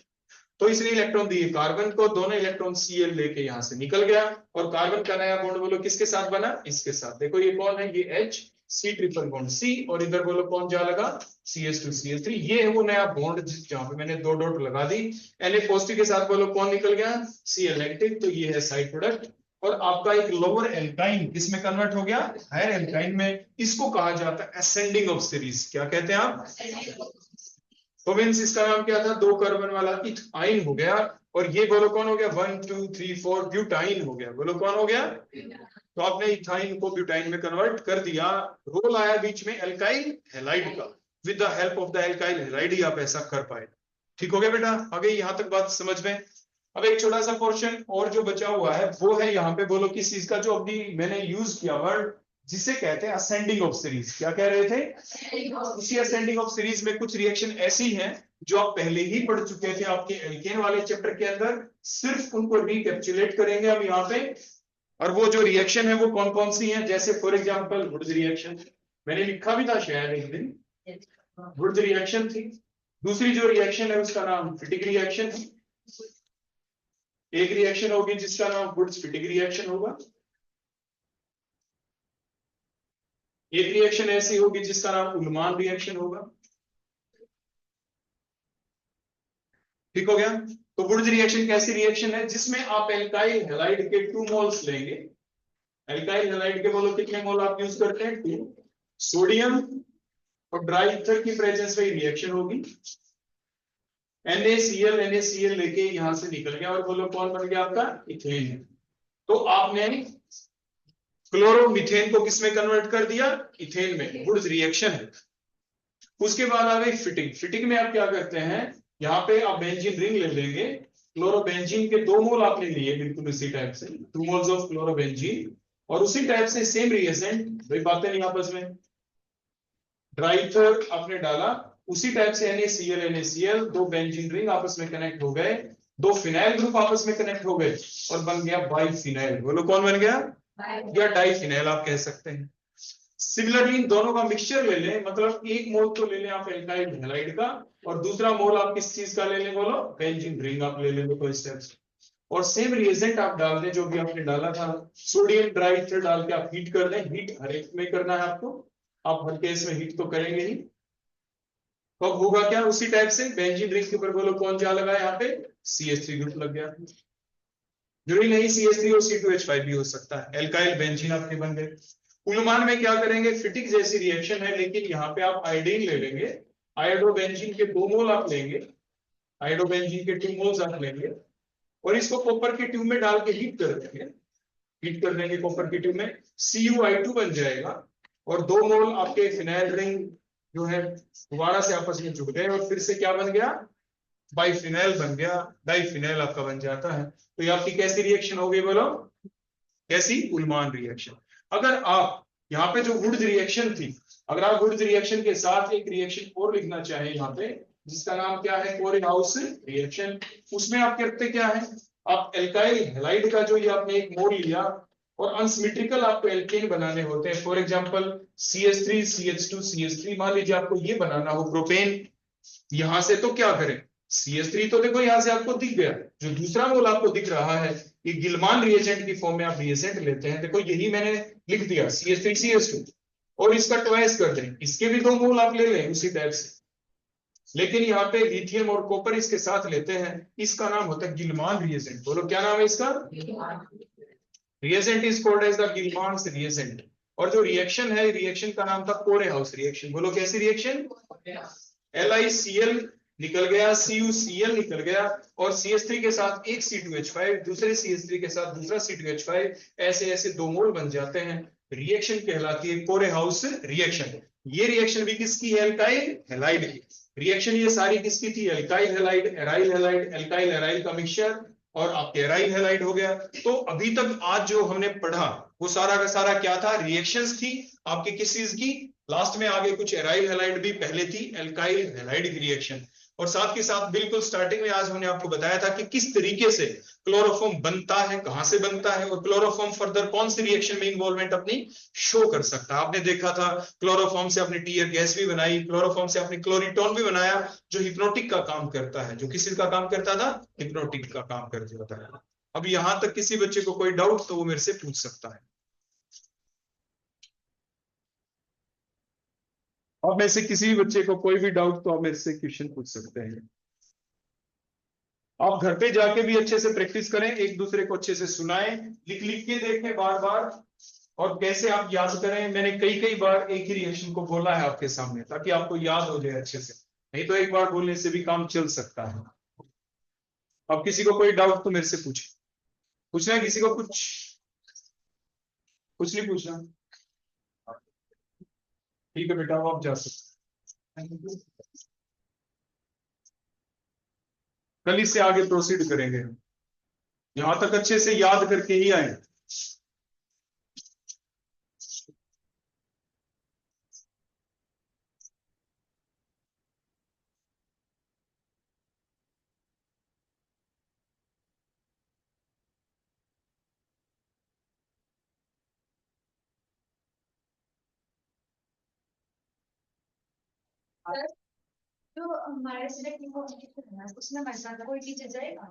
तो इसने इलेक्ट्रॉन दिए कार्बन को, दोनों इलेक्ट्रॉन Cl लेके यहां से निकल गया, और कार्बन का नया बॉन्ड बोलो किसके साथ बना? इसके साथ। देखो ये कौन है? ये H, C triple bond C, और इधर बोलो कौन जा लगा? CH2 CH3। ये है वो नया बॉन्ड जहां पे मैंने दो डॉट लगा दी। Na पॉजिटिव के साथ बोलो कौन निकल गया? Cl negative. तो ये है साइड प्रोडक्ट, और आपका एक लोअर एल्काइन किसमें कन्वर्ट हो गया? हायर एल्काइन में। इसको कहा जाता है असेंडिंग ऑफ सीरीज। क्या कहते हैं आप? तो मींस इसका नाम क्या था? दो कार्बन वाला इथाइन हो गया, और ये बोलो कौन हो गया? 1 2 3 4 ब्यूटाइन हो गया। बोलो कौन हो गया? तो आपने इथाइन को ब्यूटाइन में कन्वर्ट कर दिया। रोल आया बीच में एल्काइल हैलाइड का। With the help of the alkyl halide ही आप ऐसा कर पाए। ठीक हो गया बेटा? आगे यहां तक बात समझ में? अब एक छोटा सा पोर्शन और जो बचा हुआ है वो है यहाँ पे, बोलो किस चीज का? जो अभी मैंने यूज किया वर्ड, जिसे कहते हैं असेंडिंग ऑफ सीरीज। क्या कह रहे थे? इसी असेंडिंग ऑफ सीरीज में कुछ रिएक्शन ऐसी हैं जो आप पहले ही पढ़ चुके थे आपके एल्केन वाले चैप्टर के अंदर, सिर्फ उनको रिकैप्चुलेट करेंगे हम यहाँ पे। और वो जो रिएक्शन है वो कौन कौन सी हैं? जैसे फॉर एग्जांपल वुड्स रिएक्शन, मैंने लिखा भी था शायद एक दिन, वुड्स रिएक्शन थी। दूसरी जो रिएक्शन है उसका नाम फिटिक रिएक्शन है। एक रिएक्शन होगी जिसका नाम वुड्स फिटिक रिएक्शन होगा। एक रिएक्शन ऐसी होगी जिसका नाम उल्मान रिएक्शन होगा। ठीक हो गया? तो वुड्स रिएक्शन कैसी रिएक्शन है? जिसमें आप एल्काइल हैलाइड के 2 मोल्स लेंगे। एल्काइल हैलाइड के बोलो कितने मोल आप यूज करते हैं? 2। सोडियम और ड्राई ईथर की प्रेजेंस में रिएक्शन होगी। NaCl लेके यहां से निकल गया, और बोलो कौन बन गया आपका? इथेन। तो आपने क्लोरोमीथेन को किसमें कन्वर्ट कर दिया? इथेन में। वुड्स रिएक्शन है। उसके बाद आ गई फिटिंग। फिटिंग में आप क्या करते हैं? यहाँ पे आप बेंजीन रिंग ले लेंगे, क्लोरोबेंजीन के 2 मोल आपने लिए, बिल्कुल इसी टाइप से 2 मोल्स ऑफ क्लोरोबेंजीन, और उसी टाइप से सेम रिएजेंट, वही बातें नहीं आपस में, ड्राई ईथर आपने डाला, उसी टाइप से NaCl 2 बेंजीन रिंग आपस में कनेक्ट हो गए, 2 फिनाइल ग्रुप आपस में कनेक्ट हो गए, और बन गया बाइफिनाइल। बोलो कौन बन गया? या डाइफिनाइल आप कह सकते हैं। सिमिलरली इन दोनों का मिक्सचर ले लें, मतलब एक मोल तो ले लें आप एल्काइल हैलाइड का, और दूसरा मोल आप किस चीज का ले लें? बोलो बेंजीन रिंग आप ले लें। तो इस टाइप से, और सेम रिएजेंट आप डाल दें जो भी आपने डाला था। सोडियम ड्राई ईथर डाल के आप हीट कर दें। हीट हर एक में करना है आपको, आप हर केस में हीट तो करेंगे ही। तो अब होगा क्या? उसी टाइप से बेंजीन रिंग के ऊपर बोलो कौन जा लगा? यहाँ पे CH3 ग्रुप लग गया। जरूरी नहीं CH3 और C2H5 भी हो सकता है। एल्काइल बेंजीन आपके बन गए। उल्मान में क्या करेंगे? फिटिक जैसी रिएक्शन है, लेकिन यहाँ पे आप आयोडीन ले लेंगे। आयोडोबेंजीन के 2 मोल आप लेंगे, आयोडोबेंजीन के 2 मोल्स आप लेंगे, और इसको कॉपर के ट्यूब में डाल के हीट कर देंगे। हीट कर देंगे कॉपर के ट्यूब में, CuI2 बन जाएगा, और 2 मोल आपके फिनाइल रिंग जो है दोबारा से आपस में जुड़ गए, और फिर से क्या बन गया? बाइफिनाइल बन गया। डाइफिनाइल आपका बन जाता है। तो ये आपकी कैसी रिएक्शन हो गई? बोलो कैसी? उल्मान रिएक्शन। अगर आप यहाँ पे जो वुड्स रिएक्शन थी, अगर आप वुड्स रिएक्शन के साथ एक रिएक्शन और लिखना चाहें यहाँ पे, जिसका नाम क्या है? कोरेहाउस रिएक्शन, उसमें आप करते क्या है? आप एल्काइल हैलाइड का जो ये आपने एक मोल लिया, और अनसिमेट्रिकल आपको एल्केन बनाने होते हैं। For example CH3 CH2 CH3, मान लीजिए आपको ये बनाना हो प्रोपेन, यहां से, तो क्या करें? CS3 तो देखो यहां से आपको दिख गया, जो दूसरा मोल आपको दिख रहा है ये गिलमान रिएजेंट की फॉर्म में आप रिएजेंट लेते हैं, देखो यही मैंने लिख दिया CS3CS2 और इसका ट्वाइस कर दें, इसके भी 2 मोल आप ले लें उसी टाइप से, लेकिन यहाँ पे लिथियम और कॉपर इसके साथ लेते हैं, इसका नाम होता है गिलमान रिएजेंट। बोलो क्या नाम है इसका? Reagent is called as the Gilman's reagent. और जो रिएक्शन है, रिएक्शन का नाम था कोरेहाउस रिएक्शन। बोलो कैसी रिएक्शन? LiCl निकल गया, CuCl निकल गया और CH3 के साथ एक C2H5, दूसरे CH3 के साथ दूसरा C2H5, ऐसे ऐसे 2 मोल बन जाते हैं। रिएक्शन कहलाती है कोरेहाउस रिएक्शन। ये रिएक्शन भी किसकी है? एल्काइल हैलाइड की। रिएक्शन ये सारी किसकी थी? Alkyl halide, aryl halide, alkyl aryl का मिक्सचर और आपके एराइल हैलाइड हो गया। तो अभी तक आज जो हमने पढ़ा वो सारा का सारा क्या था? रिएक्शंस थी आपकी किस चीज की? लास्ट में आगे कुछ एराइल हैलाइड भी पहले थी, एल्काइल हैलाइड की रिएक्शन। और साथ के साथ बिल्कुल स्टार्टिंग में आज हमने आपको बताया था कि किस तरीके से क्लोरोफॉर्म बनता है, कहां से बनता है और क्लोरोफॉर्म फर्दर कौन सी रिएक्शन में इन्वॉल्वमेंट अपनी शो कर सकता है। आपने देखा था क्लोरोफॉर्म से अपनी टीयर गैस भी बनाई, क्लोरोफॉर्म से अपनी क्लोरीटोन भी बनाया जो हिप्नोटिक का काम करता है। जो किसी का काम करता था? हिप्नोटिक का काम कर जाता है। अब यहां तक किसी बच्चे को कोई डाउट तो वो मेरे से पूछ सकता है। अब में से किसी भी बच्चे को कोई भी डाउट तो आप मेरे से क्वेश्चन पूछ सकते हैं। आप घर पे जाके भी अच्छे से प्रैक्टिस करें, एक दूसरे को अच्छे से सुनाएं, लिख लिख के देखें बार बार, और कैसे आप याद करें। मैंने कई कई बार एक ही रिएक्शन को बोला है आपके सामने ताकि आपको याद हो जाए अच्छे से, नहीं तो एक बार बोलने से भी काम चल सकता है। अब किसी को कोई डाउट तो मेरे से पूछना है किसी को? कुछ नहीं पूछना? ठीक है बेटा, आप जा सकते हैं। कल इससे आगे प्रोसीड करेंगे, यहां तक अच्छे से याद करके ही आए। जो हमारे सिलेक्ट हो उसमें हमारे साथ कोई टीचर जाएगा?